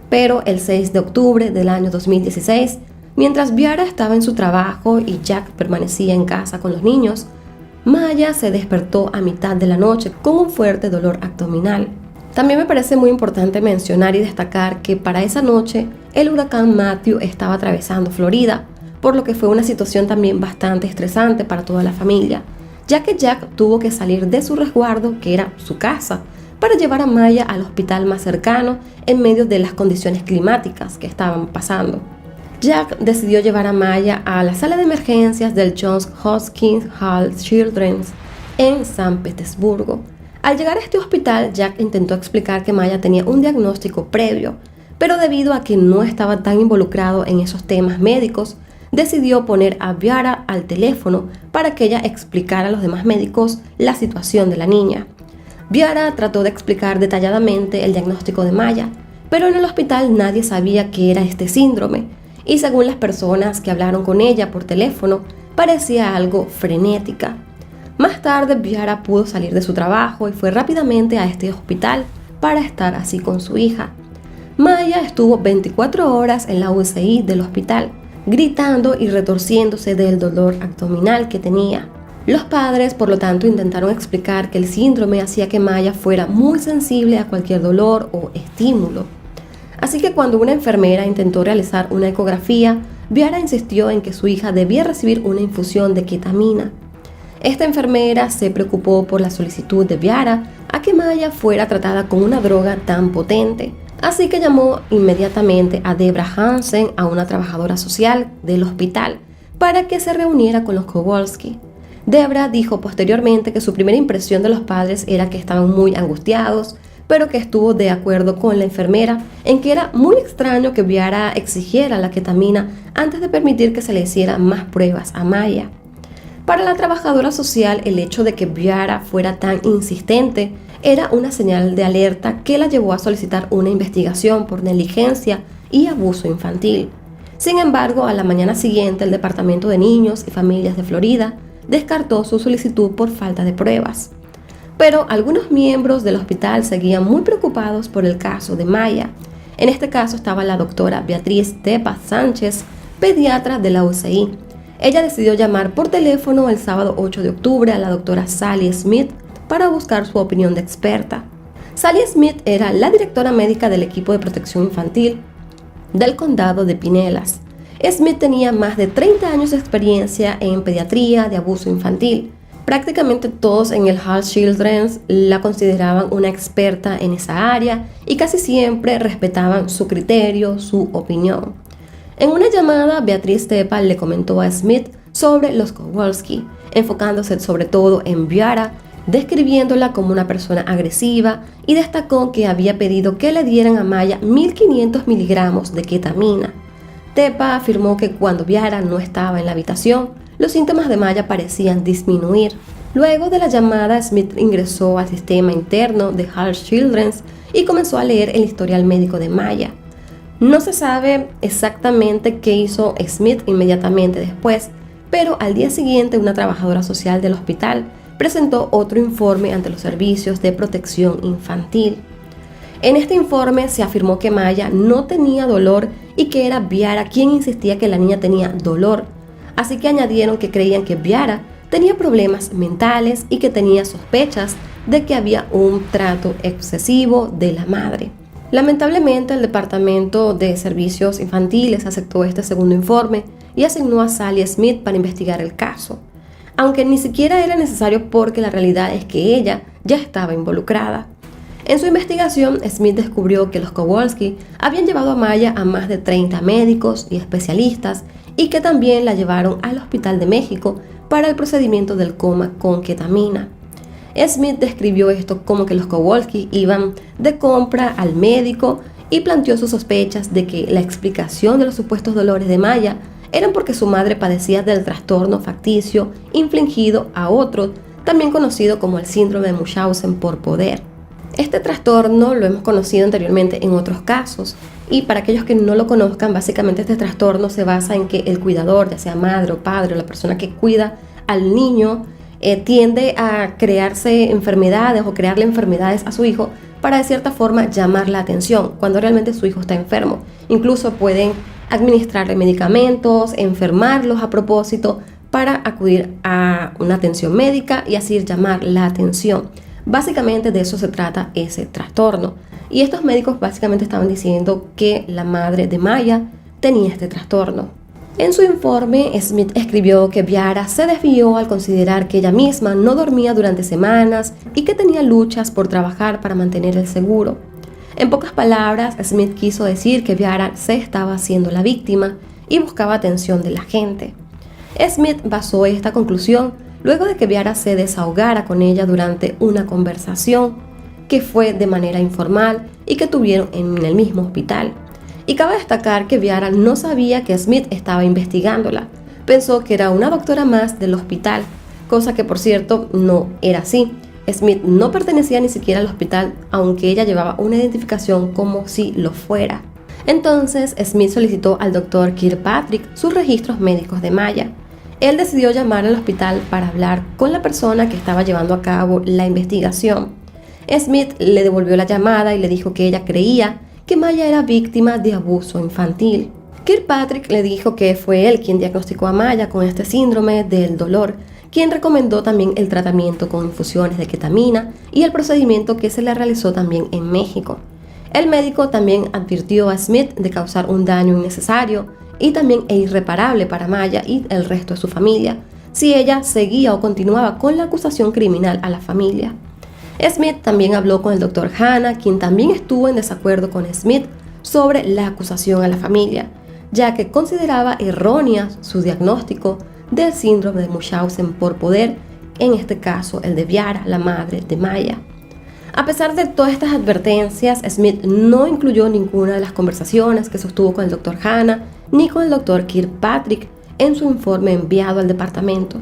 Pero el 6 de octubre del año 2016, mientras Bharat estaba en su trabajo y Jack permanecía en casa con los niños, Maya se despertó a mitad de la noche con un fuerte dolor abdominal. También me parece muy importante mencionar y destacar que para esa noche el huracán Matthew estaba atravesando Florida, por lo que fue una situación también bastante estresante para toda la familia, ya que Jack tuvo que salir de su resguardo, que era su casa, para llevar a Maya al hospital más cercano en medio de las condiciones climáticas que estaban pasando. Jack decidió llevar a Maya a la sala de emergencias del Johns Hopkins Health Children's en San Petersburgo. Al llegar a este hospital, Jack intentó explicar que Maya tenía un diagnóstico previo, pero debido a que no estaba tan involucrado en esos temas médicos, decidió poner a Bharat al teléfono para que ella explicara a los demás médicos la situación de la niña. Bharat trató de explicar detalladamente el diagnóstico de Maya, pero en el hospital nadie sabía qué era este síndrome, y según las personas que hablaron con ella por teléfono, parecía algo frenética. Más tarde, Bharat pudo salir de su trabajo y fue rápidamente a este hospital para estar así con su hija. Maya estuvo 24 horas en la UCI del hospital, gritando y retorciéndose del dolor abdominal que tenía. Los padres, por lo tanto, intentaron explicar que el síndrome hacía que Maya fuera muy sensible a cualquier dolor o estímulo. Así que cuando una enfermera intentó realizar una ecografía, Bharat insistió en que su hija debía recibir una infusión de ketamina. Esta enfermera se preocupó por la solicitud de Viara a que Maya fuera tratada con una droga tan potente, así que llamó inmediatamente a Debra Hansen, a una trabajadora social del hospital, para que se reuniera con los Kowalski. Debra dijo posteriormente que su primera impresión de los padres era que estaban muy angustiados, pero que estuvo de acuerdo con la enfermera en que era muy extraño que Viara exigiera la ketamina antes de permitir que se le hiciera más pruebas a Maya. Para la trabajadora social, el hecho de que Viara fuera tan insistente era una señal de alerta que la llevó a solicitar una investigación por negligencia y abuso infantil. Sin embargo, a la mañana siguiente, el Departamento de Niños y Familias de Florida descartó su solicitud por falta de pruebas. Pero algunos miembros del hospital seguían muy preocupados por el caso de Maya. En este caso estaba la doctora Beatriz Tepa Sánchez, pediatra de la UCI. Ella decidió llamar por teléfono el sábado 8 de octubre a la doctora Sally Smith para buscar su opinión de experta. Sally Smith era la directora médica del equipo de protección infantil del condado de Pinellas. Smith tenía más de 30 años de experiencia en pediatría de abuso infantil. Prácticamente todos en el Heart Children's la consideraban una experta en esa área y casi siempre respetaban su criterio, su opinión. En una llamada, Beatriz Tepa le comentó a Smith sobre los Kowalski, enfocándose sobre todo en Viara, describiéndola como una persona agresiva, y destacó que había pedido que le dieran a Maya 1500 miligramos de ketamina. Tepa afirmó que cuando Viara no estaba en la habitación, los síntomas de Maya parecían disminuir. Luego de la llamada, Smith ingresó al sistema interno de Heart Children's y comenzó a leer el historial médico de Maya. No se sabe exactamente qué hizo Smith inmediatamente después, pero al día siguiente una trabajadora social del hospital presentó otro informe ante los servicios de protección infantil. En este informe se afirmó que Maya no tenía dolor y que era Viara quien insistía que la niña tenía dolor, así que añadieron que creían que Viara tenía problemas mentales y que tenía sospechas de que había un trato excesivo de la madre. Lamentablemente, el Departamento de Servicios Infantiles aceptó este segundo informe y asignó a Sally Smith para investigar el caso, aunque ni siquiera era necesario porque la realidad es que ella ya estaba involucrada. En su investigación, Smith descubrió que los Kowalski habían llevado a Maya a más de 30 médicos y especialistas y que también la llevaron al Hospital de México para el procedimiento del coma con ketamina. Smith describió esto como que los Kowalski iban de compra al médico y planteó sus sospechas de que la explicación de los supuestos dolores de Maya eran porque su madre padecía del trastorno facticio infligido a otro, también conocido como el síndrome de Munchausen por poder. Este trastorno lo hemos conocido anteriormente en otros casos, y para aquellos que no lo conozcan, básicamente este trastorno se basa en que el cuidador, ya sea madre o padre o la persona que cuida al niño, tiende a crearse enfermedades o crearle enfermedades a su hijo para de cierta forma llamar la atención cuando realmente su hijo está enfermo. Incluso pueden administrarle medicamentos, enfermarlos a propósito para acudir a una atención médica y así llamar la atención. Básicamente de eso se trata ese trastorno. Y estos médicos básicamente estaban diciendo que la madre de Maya tenía este trastorno. En su informe, Smith escribió que Viara se desvió al considerar que ella misma no dormía durante semanas y que tenía luchas por trabajar para mantener el seguro. En pocas palabras, Smith quiso decir que Viara se estaba haciendo la víctima y buscaba atención de la gente. Smith basó esta conclusión luego de que Viara se desahogara con ella durante una conversación que fue de manera informal y que tuvieron en el mismo hospital. Y cabe destacar que Viara no sabía que Smith estaba investigándola. Pensó que era una doctora más del hospital, cosa que por cierto no era así. Smith no pertenecía ni siquiera al hospital, aunque ella llevaba una identificación como si lo fuera. Entonces Smith solicitó al doctor Kirkpatrick sus registros médicos de Maya. Él decidió llamar al hospital para hablar con la persona que estaba llevando a cabo la investigación. Smith le devolvió la llamada y le dijo que ella creía que Maya era víctima de abuso infantil. Kirkpatrick le dijo que fue él quien diagnosticó a Maya con este síndrome del dolor, quien recomendó también el tratamiento con infusiones de ketamina y el procedimiento que se le realizó también en México. El médico también advirtió a Smith de causar un daño innecesario y también irreparable para Maya y el resto de su familia, si ella seguía o continuaba con la acusación criminal a la familia. Smith también habló con el Dr. Hanna, quien también estuvo en desacuerdo con Smith sobre la acusación a la familia, ya que consideraba errónea su diagnóstico del síndrome de Munchausen por poder, en este caso el de Viara, la madre de Maya. A pesar de todas estas advertencias, Smith no incluyó ninguna de las conversaciones que sostuvo con el Dr. Hanna ni con el Dr. Kirkpatrick en su informe enviado al departamento.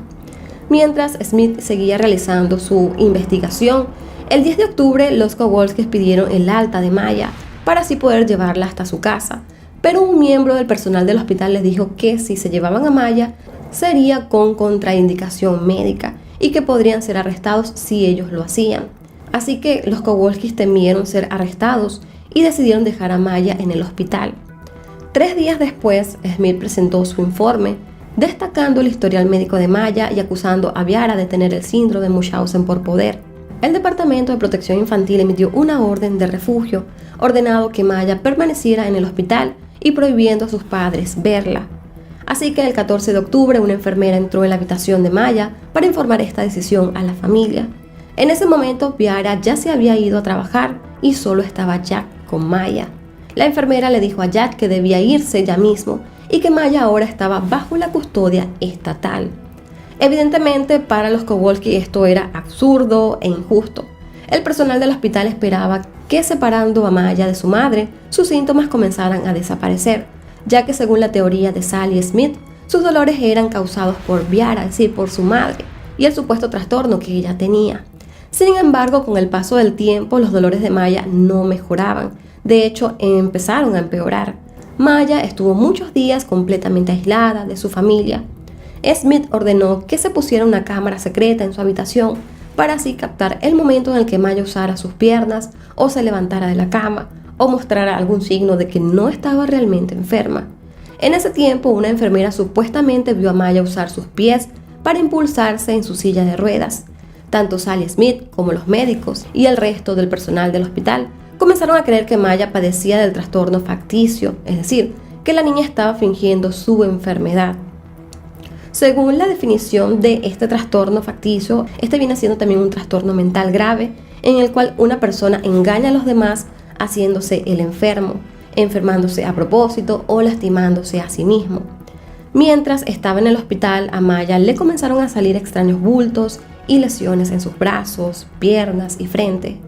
Mientras Smith seguía realizando su investigación, el 10 de octubre los Kowalskis pidieron el alta de Maya para así poder llevarla hasta su casa, pero un miembro del personal del hospital les dijo que si se llevaban a Maya sería con contraindicación médica y que podrían ser arrestados si ellos lo hacían. Así que los Kowalskis temieron ser arrestados y decidieron dejar a Maya en el hospital. 3 días después, Smith presentó su informe, destacando el historial médico de Maya y acusando a Viara de tener el síndrome de Munchausen por poder. El Departamento de Protección Infantil emitió una orden de refugio, ordenando que Maya permaneciera en el hospital y prohibiendo a sus padres verla. Así que el 14 de octubre una enfermera entró en la habitación de Maya para informar esta decisión a la familia. En ese momento, Viara ya se había ido a trabajar y solo estaba Jack con Maya. La enfermera le dijo a Jack que debía irse ya mismo y que Maya ahora estaba bajo la custodia estatal. Evidentemente, para los Kowalski esto era absurdo e injusto. El personal del hospital esperaba que, separando a Maya de su madre, sus síntomas comenzaran a desaparecer, ya que según la teoría de Sally Smith, sus dolores eran causados por Viara, es decir, por su madre, y el supuesto trastorno que ella tenía. Sin embargo, con el paso del tiempo, los dolores de Maya no mejoraban. De hecho, empezaron a empeorar. Maya estuvo muchos días completamente aislada de su familia. Smith ordenó que se pusiera una cámara secreta en su habitación para así captar el momento en el que Maya usara sus piernas o se levantara de la cama o mostrara algún signo de que no estaba realmente enferma. En ese tiempo, una enfermera supuestamente vio a Maya usar sus pies para impulsarse en su silla de ruedas. Tanto Sally Smith como los médicos y el resto del personal del hospital comenzaron a creer que Maya padecía del trastorno facticio, es decir, que la niña estaba fingiendo su enfermedad. Según la definición de este trastorno facticio, este viene siendo también un trastorno mental grave en el cual una persona engaña a los demás haciéndose el enfermo, enfermándose a propósito o lastimándose a sí mismo. Mientras estaba en el hospital, a Maya le comenzaron a salir extraños bultos y lesiones en sus brazos, piernas y frente.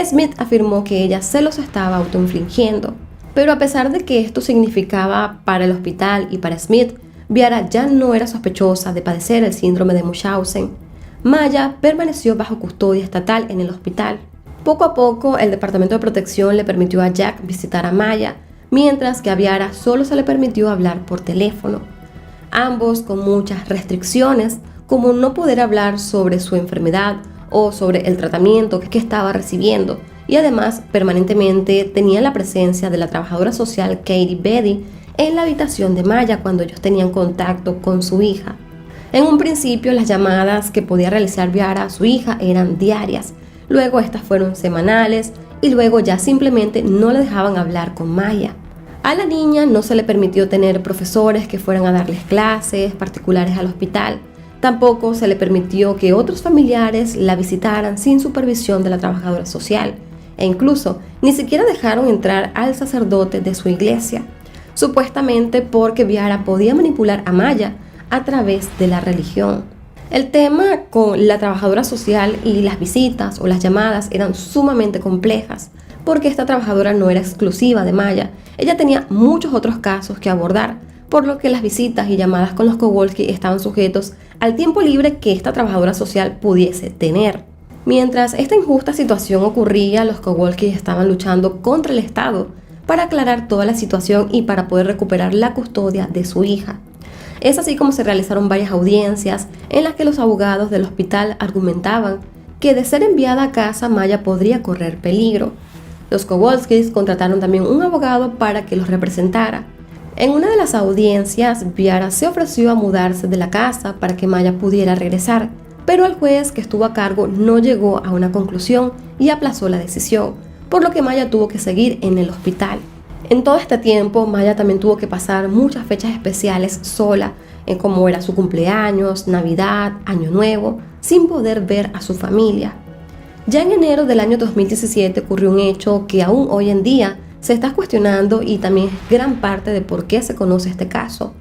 Smith afirmó que ella se los estaba autoinfligiendo, pero a pesar de que esto significaba para el hospital y para Smith, Viara ya no era sospechosa de padecer el síndrome de Munchausen. Maya permaneció bajo custodia estatal en el hospital. Poco a poco, el Departamento de Protección le permitió a Jack visitar a Maya, mientras que a Viara solo se le permitió hablar por teléfono. Ambos con muchas restricciones, como no poder hablar sobre su enfermedad o sobre el tratamiento que estaba recibiendo, y además permanentemente tenía la presencia de la trabajadora social Katie Betty en la habitación de Maya cuando ellos tenían contacto con su hija. En un principio, las llamadas que podía realizar Viara a su hija eran diarias, luego estas fueron semanales y luego ya simplemente no le dejaban hablar con Maya. A la niña no se le permitió tener profesores que fueran a darles clases particulares al hospital. Tampoco se le permitió que otros familiares la visitaran sin supervisión de la trabajadora social, e incluso ni siquiera dejaron entrar al sacerdote de su iglesia, supuestamente porque Viara podía manipular a Maya a través de la religión. El tema con la trabajadora social y las visitas o las llamadas eran sumamente complejas, porque esta trabajadora no era exclusiva de Maya, ella tenía muchos otros casos que abordar, por lo que las visitas y llamadas con los Kowalski estaban sujetos al tiempo libre que esta trabajadora social pudiese tener. Mientras esta injusta situación ocurría, los Kowalski estaban luchando contra el Estado para aclarar toda la situación y para poder recuperar la custodia de su hija. Es así como se realizaron varias audiencias en las que los abogados del hospital argumentaban que de ser enviada a casa, Maya podría correr peligro. Los Kowalskis contrataron también un abogado para que los representara. En una de las audiencias, Viara se ofreció a mudarse de la casa para que Maya pudiera regresar, pero el juez que estuvo a cargo no llegó a una conclusión y aplazó la decisión, por lo que Maya tuvo que seguir en el hospital. En todo este tiempo, Maya también tuvo que pasar muchas fechas especiales sola en cómo era su cumpleaños, Navidad, Año Nuevo, sin poder ver a su familia. Ya en enero del año 2017 ocurrió un hecho que aún hoy en día se está cuestionando y también es gran parte de por qué se conoce este caso.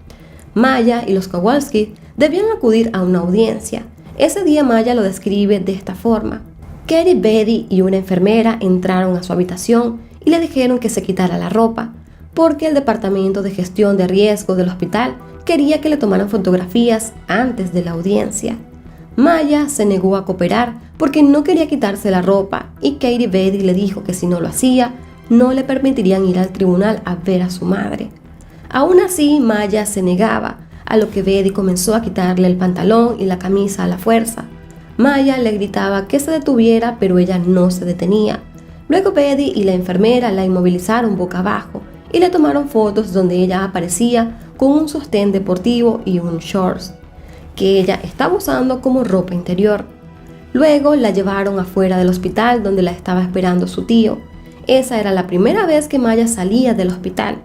Maya y los Kowalski debían acudir a una audiencia. Ese día Maya lo describe de esta forma. Katie, Betty y una enfermera entraron a su habitación y le dijeron que se quitara la ropa, porque el Departamento de Gestión de Riesgo del hospital quería que le tomaran fotografías antes de la audiencia. Maya se negó a cooperar porque no quería quitarse la ropa y Katie Betty le dijo que si no lo hacía, no le permitirían ir al tribunal a ver a su madre. Aún así, Maya se negaba, a lo que Betty comenzó a quitarle el pantalón y la camisa a la fuerza. Maya le gritaba que se detuviera, pero ella no se detenía. Luego Betty y la enfermera la inmovilizaron boca abajo y le tomaron fotos donde ella aparecía con un sostén deportivo y un shorts, que ella estaba usando como ropa interior. Luego la llevaron afuera del hospital donde la estaba esperando su tío. Esa era la primera vez que Maya salía del hospital.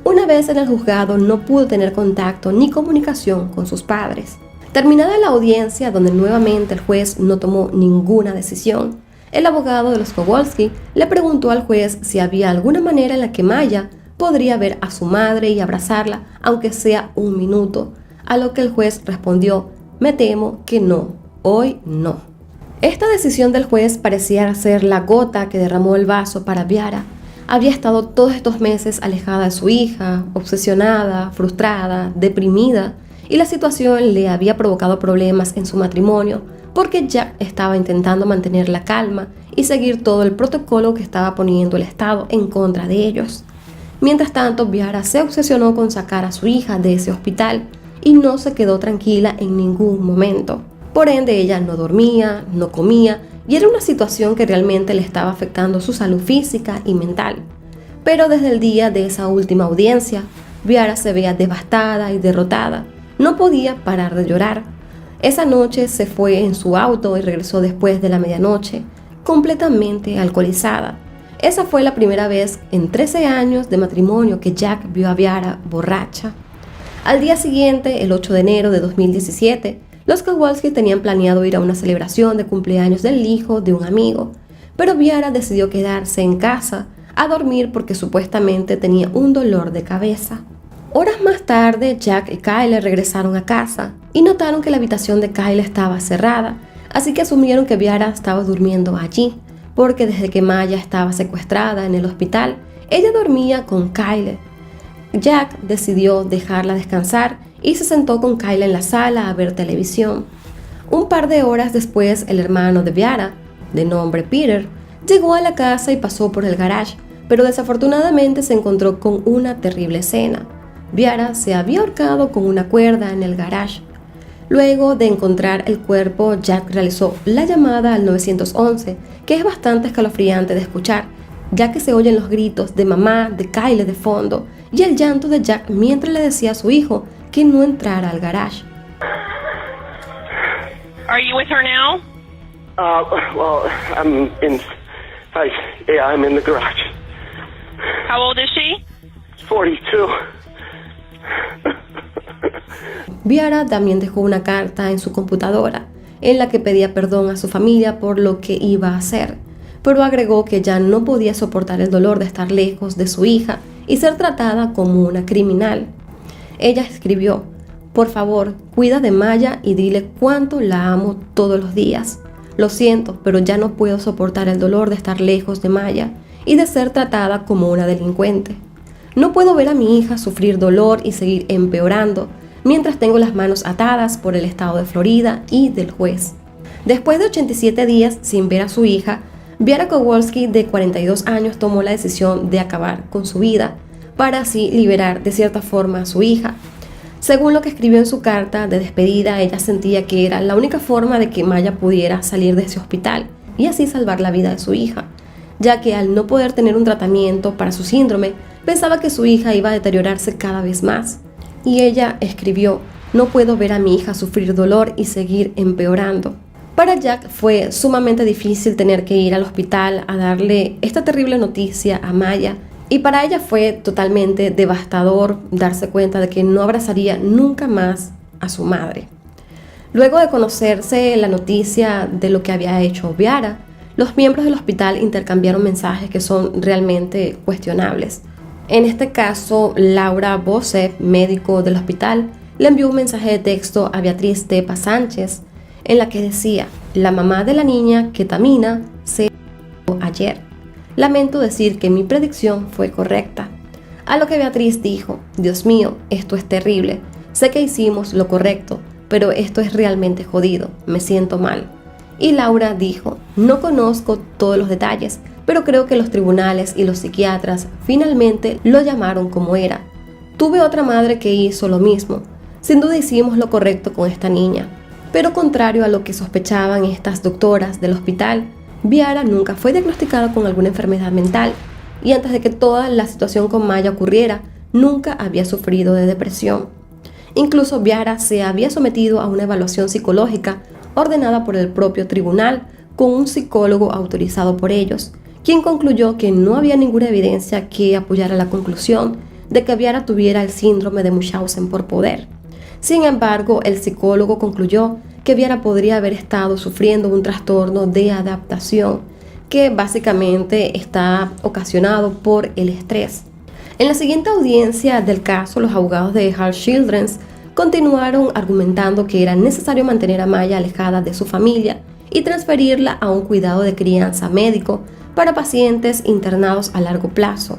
Una vez en el juzgado no pudo tener contacto ni comunicación con sus padres. Terminada la audiencia, donde nuevamente el juez no tomó ninguna decisión, el abogado de los Kowalski le preguntó al juez si había alguna manera en la que Maya podría ver a su madre y abrazarla, aunque sea un minuto, a lo que el juez respondió: me temo que no, hoy no. Esta decisión del juez parecía ser la gota que derramó el vaso para Viara. Había estado todos estos meses alejada de su hija, obsesionada, frustrada, deprimida, y la situación le había provocado problemas en su matrimonio porque Jack estaba intentando mantener la calma y seguir todo el protocolo que estaba poniendo el Estado en contra de ellos. Mientras tanto, Viara se obsesionó con sacar a su hija de ese hospital y no se quedó tranquila en ningún momento. Por ende, ella no dormía, no comía y era una situación que realmente le estaba afectando su salud física y mental. Pero desde el día de esa última audiencia, Viara se veía devastada y derrotada. No podía parar de llorar. Esa noche se fue en su auto y regresó después de la medianoche, completamente alcoholizada. Esa fue la primera vez en 13 años de matrimonio que Jack vio a Viara borracha. Al día siguiente, el 8 de enero de 2017, los Kowalski tenían planeado ir a una celebración de cumpleaños del hijo de un amigo, pero Viara decidió quedarse en casa a dormir porque supuestamente tenía un dolor de cabeza. Horas más tarde, Jack y Kyle regresaron a casa y notaron que la habitación de Kyle estaba cerrada, así que asumieron que Viara estaba durmiendo allí, porque desde que Maya estaba secuestrada en el hospital, ella dormía con Kyle. Jack decidió dejarla descansar y se sentó con Kyle en la sala a ver televisión. Un par de horas después, el hermano de Viara, de nombre Peter, llegó a la casa y pasó por el garage, pero desafortunadamente se encontró con una terrible escena. Viara se había ahorcado con una cuerda en el garage. Luego de encontrar el cuerpo, Jack realizó la llamada al 911, que es bastante escalofriante de escuchar, ya que se oyen los gritos de mamá de Kyle de fondo y el llanto de Jack mientras le decía a su hijo que no entrara al garage. Are you with her now? Well, I'm in the garage. How old is she? 42. Viara también dejó una carta en su computadora en la que pedía perdón a su familia por lo que iba a hacer, pero agregó que ya no podía soportar el dolor de estar lejos de su hija y ser tratada como una criminal. Ella escribió: por favor, cuida de Maya y dile cuánto la amo todos los días. Lo siento, pero ya no puedo soportar el dolor de estar lejos de Maya y de ser tratada como una delincuente. No puedo ver a mi hija sufrir dolor y seguir empeorando mientras tengo las manos atadas por el estado de Florida y del juez. Después de 87 días sin ver a su hija, Viara Kowalski, de 42 años, tomó la decisión de acabar con su vida para así liberar de cierta forma a su hija. Según lo que escribió en su carta de despedida, ella sentía que era la única forma de que Maya pudiera salir de ese hospital y así salvar la vida de su hija, ya que al no poder tener un tratamiento para su síndrome, pensaba que su hija iba a deteriorarse cada vez más. Y ella escribió: no puedo ver a mi hija sufrir dolor y seguir empeorando. Para Jack fue sumamente difícil tener que ir al hospital a darle esta terrible noticia a Maya Y para ella fue totalmente devastador darse cuenta de que no abrazaría nunca más a su madre. Luego de conocerse la noticia de lo que había hecho Viara, los miembros del hospital intercambiaron mensajes que son realmente cuestionables. En este caso, Laura Bose, médico del hospital, le envió un mensaje de texto a Beatriz Tepa Sánchez en la que decía: la mamá de la niña Ketamina se murió ayer. Lamento decir que mi predicción fue correcta. A lo que Beatriz dijo: Dios mío, esto es terrible. Sé que hicimos lo correcto, pero esto es realmente jodido. Me siento mal. Y Laura dijo: no conozco todos los detalles, pero creo que los tribunales y los psiquiatras finalmente lo llamaron como era. Tuve otra madre que hizo lo mismo. Sin duda hicimos lo correcto con esta niña. Pero contrario a lo que sospechaban estas doctoras del hospital, Viara nunca fue diagnosticada con alguna enfermedad mental, y antes de que toda la situación con Maya ocurriera, nunca había sufrido de depresión. Incluso Viara se había sometido a una evaluación psicológica ordenada por el propio tribunal con un psicólogo autorizado por ellos, quien concluyó que no había ninguna evidencia que apoyara la conclusión de que Viara tuviera el síndrome de Munchausen por poder. Sin embargo, el psicólogo concluyó que Viara podría haber estado sufriendo un trastorno de adaptación que básicamente está ocasionado por el estrés. En la siguiente audiencia del caso, los abogados de Heart Children's continuaron argumentando que era necesario mantener a Maya alejada de su familia y transferirla a un cuidado de crianza médico para pacientes internados a largo plazo.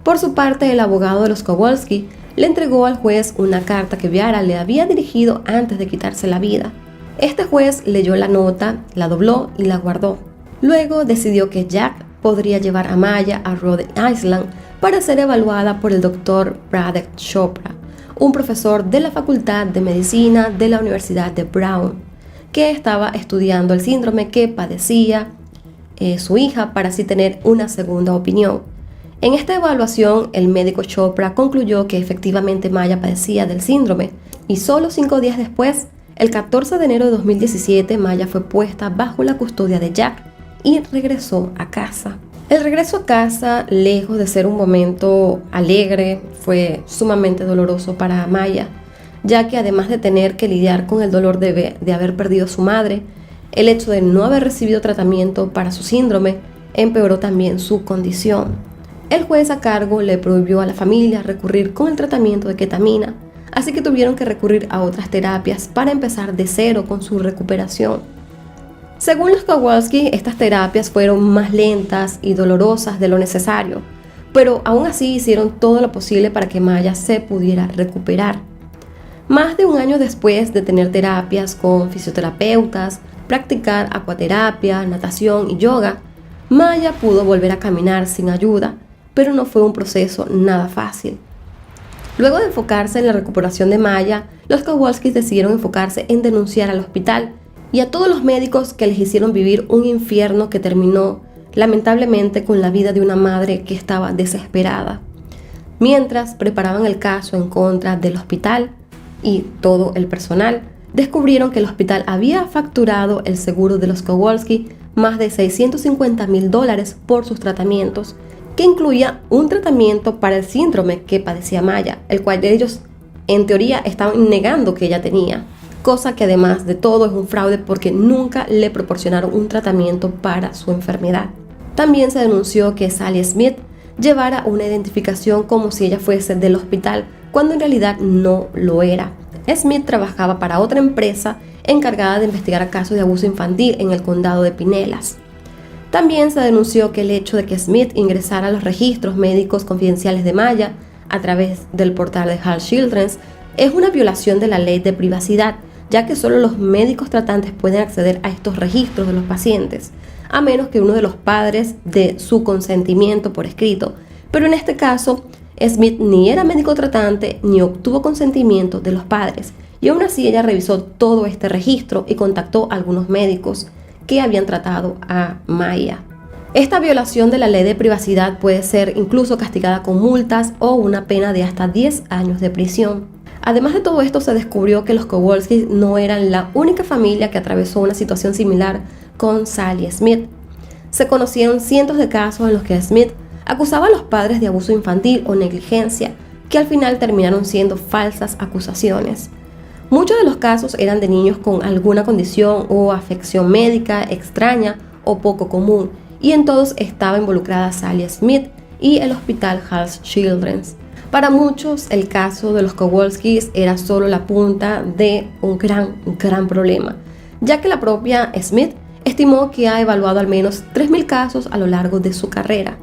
Por su parte, el abogado de los Kowalski le entregó al juez una carta que Viara le había dirigido antes de quitarse la vida. Este juez leyó la nota, la dobló y la guardó. Luego decidió que Jack podría llevar a Maya a Rhode Island para ser evaluada por el Dr. Pradek Chopra, un profesor de la Facultad de Medicina de la Universidad de Brown, que estaba estudiando el síndrome que padecía su hija para así tener una segunda opinión. En esta evaluación, el médico Chopra concluyó que efectivamente Maya padecía del síndrome, y solo 5 días después, el 14 de enero de 2017, Maya fue puesta bajo la custodia de Jack y regresó a casa. El regreso a casa, lejos de ser un momento alegre, fue sumamente doloroso para Maya, ya que además de tener que lidiar con el dolor de haber perdido a su madre, el hecho de no haber recibido tratamiento para su síndrome empeoró también su condición. El juez a cargo le prohibió a la familia recurrir con el tratamiento de ketamina, así que tuvieron que recurrir a otras terapias para empezar de cero con su recuperación. Según los Kowalski, estas terapias fueron más lentas y dolorosas de lo necesario, pero aún así hicieron todo lo posible para que Maya se pudiera recuperar. Más de un año después de tener terapias con fisioterapeutas, practicar acuaterapia, natación y yoga, Maya pudo volver a caminar sin ayuda, pero no fue un proceso nada fácil. Luego de enfocarse en la recuperación de Maya, los Kowalski decidieron enfocarse en denunciar al hospital y a todos los médicos que les hicieron vivir un infierno que terminó lamentablemente con la vida de una madre que estaba desesperada. Mientras preparaban el caso en contra del hospital y todo el personal, descubrieron que el hospital había facturado el seguro de los Kowalski más de $650,000 por sus tratamientos, que incluía un tratamiento para el síndrome que padecía Maya, el cual ellos en teoría estaban negando que ella tenía, cosa que además de todo es un fraude porque nunca le proporcionaron un tratamiento para su enfermedad. También se denunció que Sally Smith llevara una identificación como si ella fuese del hospital, cuando en realidad no lo era. Smith trabajaba para otra empresa encargada de investigar casos de abuso infantil en el condado de Pinellas. También se denunció que el hecho de que Smith ingresara a los registros médicos confidenciales de Maya a través del portal de Heart Children's es una violación de la ley de privacidad, ya que solo los médicos tratantes pueden acceder a estos registros de los pacientes, a menos que uno de los padres dé su consentimiento por escrito. Pero en este caso, Smith ni era médico tratante ni obtuvo consentimiento de los padres, y aún así ella revisó todo este registro y contactó a algunos médicos que habían tratado a Maya. Esta violación de la ley de privacidad puede ser incluso castigada con multas o una pena de hasta 10 años de prisión. Además de todo esto, se descubrió que los Kowalski no eran la única familia que atravesó una situación similar con Sally Smith. Se conocieron cientos de casos en los que Smith acusaba a los padres de abuso infantil o negligencia, que al final terminaron siendo falsas acusaciones. Muchos de los casos eran de niños con alguna condición o afección médica extraña o poco común, y en todos estaba involucrada Sally Smith y el hospital Hall's Children's. Para muchos, el caso de los Kowalskis era solo la punta de un gran problema, ya que la propia Smith estimó que ha evaluado al menos 3.000 casos a lo largo de su carrera.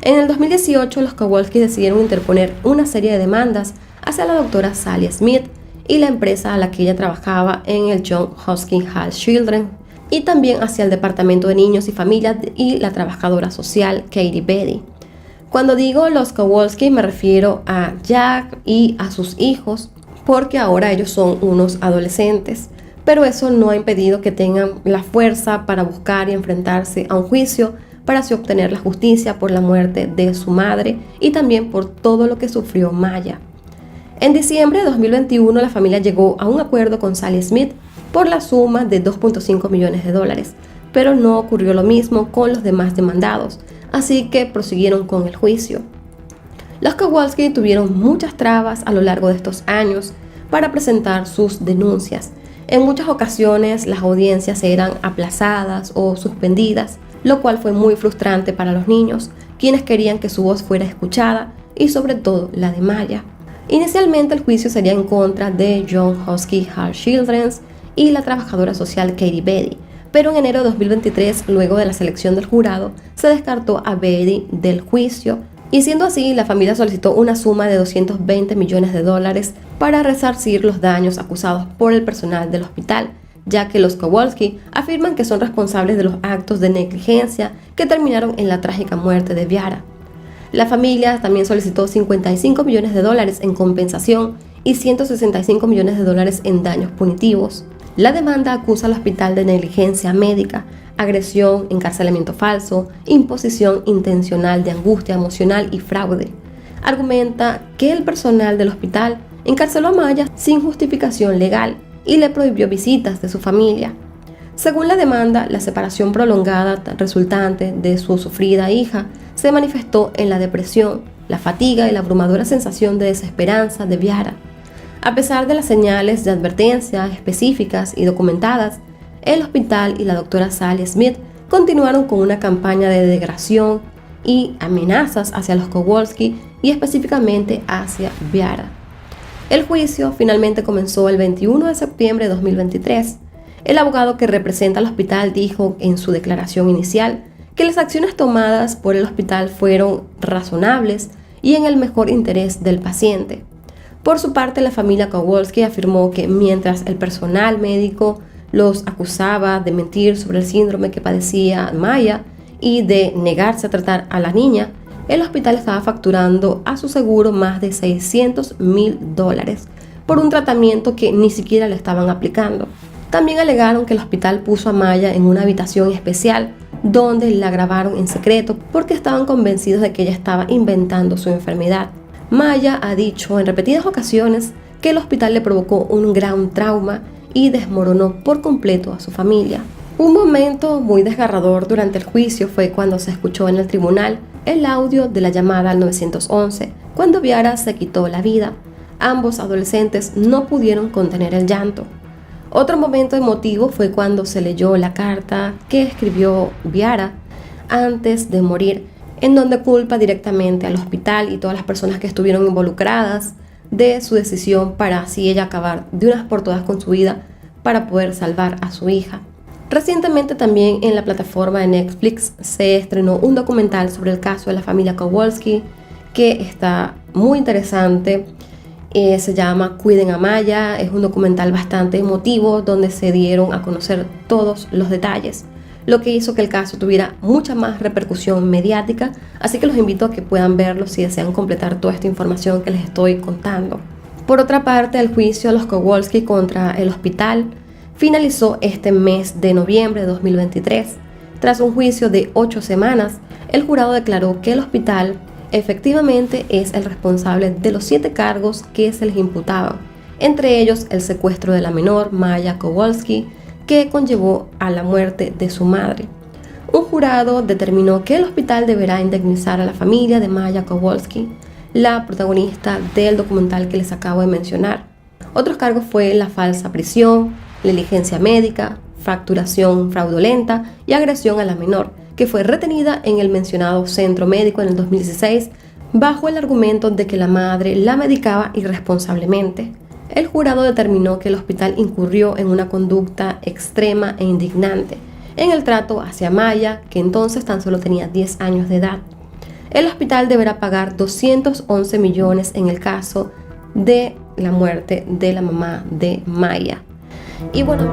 En el 2018, los Kowalski decidieron interponer una serie de demandas hacia la doctora Sally Smith y la empresa a la que ella trabajaba en el Johns Hopkins Health Children, y también hacia el Departamento de Niños y Familias y la trabajadora social Katie Beatty. Cuando digo los Kowalski me refiero a Jack y a sus hijos, porque ahora ellos son unos adolescentes, pero eso no ha impedido que tengan la fuerza para buscar y enfrentarse a un juicio para así obtener la justicia por la muerte de su madre y también por todo lo que sufrió Maya. En diciembre de 2021 la familia llegó a un acuerdo con Sally Smith por la suma de $2.5 millones, pero no ocurrió lo mismo con los demás demandados, así que prosiguieron con el juicio. Los Kowalski tuvieron muchas trabas a lo largo de estos años para presentar sus denuncias. En muchas ocasiones las audiencias eran aplazadas o suspendidas, lo cual fue muy frustrante para los niños, quienes querían que su voz fuera escuchada y sobre todo la de Maya. Inicialmente el juicio sería en contra de Johns Hopkins Health Children's y la trabajadora social Katie Beatty, pero en enero de 2023, luego de la selección del jurado, se descartó a Beatty del juicio, y siendo así, la familia solicitó una suma de $220 millones para resarcir los daños acusados por el personal del hospital, ya que los Kowalski afirman que son responsables de los actos de negligencia que terminaron en la trágica muerte de Viara. La familia también solicitó $55 millones en compensación y $165 millones en daños punitivos. La demanda acusa al hospital de negligencia médica, agresión, encarcelamiento falso, imposición intencional de angustia emocional y fraude. Argumenta que el personal del hospital encarceló a Maya sin justificación legal y le prohibió visitas de su familia. Según la demanda, la separación prolongada resultante de su sufrida hija se manifestó en la depresión, la fatiga y la abrumadora sensación de desesperanza de Viara. A pesar de las señales de advertencia específicas y documentadas, el hospital y la doctora Sally Smith continuaron con una campaña de degradación y amenazas hacia los Kowalski y específicamente hacia Viara. El juicio finalmente comenzó el 21 de septiembre de 2023. El abogado que representa al hospital dijo en su declaración inicial que las acciones tomadas por el hospital fueron razonables y en el mejor interés del paciente. Por su parte, la familia Kowalski afirmó que mientras el personal médico los acusaba de mentir sobre el síndrome que padecía Maya y de negarse a tratar a la niña, el hospital estaba facturando a su seguro más de $600,000 por un tratamiento que ni siquiera le estaban aplicando. También alegaron que el hospital puso a Maya en una habitación especial donde la grabaron en secreto porque estaban convencidos de que ella estaba inventando su enfermedad. Maya ha dicho en repetidas ocasiones que el hospital le provocó un gran trauma y desmoronó por completo a su familia. Un momento muy desgarrador durante el juicio fue cuando se escuchó en el tribunal el audio de la llamada al 911, cuando Viara se quitó la vida. Ambos adolescentes no pudieron contener el llanto. Otro momento emotivo fue cuando se leyó la carta que escribió Viara antes de morir, en donde culpa directamente al hospital y todas las personas que estuvieron involucradas de su decisión para así ella acabar de una vez por todas con su vida para poder salvar a su hija. Recientemente también en la plataforma de Netflix se estrenó un documental sobre el caso de la familia Kowalski que está muy interesante. Se llama Cuiden a Maya, es un documental bastante emotivo donde se dieron a conocer todos los detalles, lo que hizo que el caso tuviera mucha más repercusión mediática, así que los invito a que puedan verlo si desean completar toda esta información que les estoy contando. Por otra parte, el juicio de los Kowalski contra el hospital finalizó este mes de noviembre de 2023. Tras un juicio de 8 semanas, el jurado declaró que el hospital efectivamente es el responsable de los 7 cargos que se les imputaban, entre ellos el secuestro de la menor Maya Kowalski, que conllevó a la muerte de su madre. Un jurado determinó que el hospital deberá indemnizar a la familia de Maya Kowalski, la protagonista del documental que les acabo de mencionar. Otros cargos fue la falsa prisión, negligencia médica, fracturación fraudulenta y agresión a la menor, que fue retenida en el mencionado centro médico en el 2016 bajo el argumento de que la madre la medicaba irresponsablemente. El jurado determinó que el hospital incurrió en una conducta extrema e indignante en el trato hacia Maya, que entonces tan solo tenía 10 años de edad. El hospital deberá pagar 211 millones en el caso de la muerte de la mamá de Maya. Y bueno,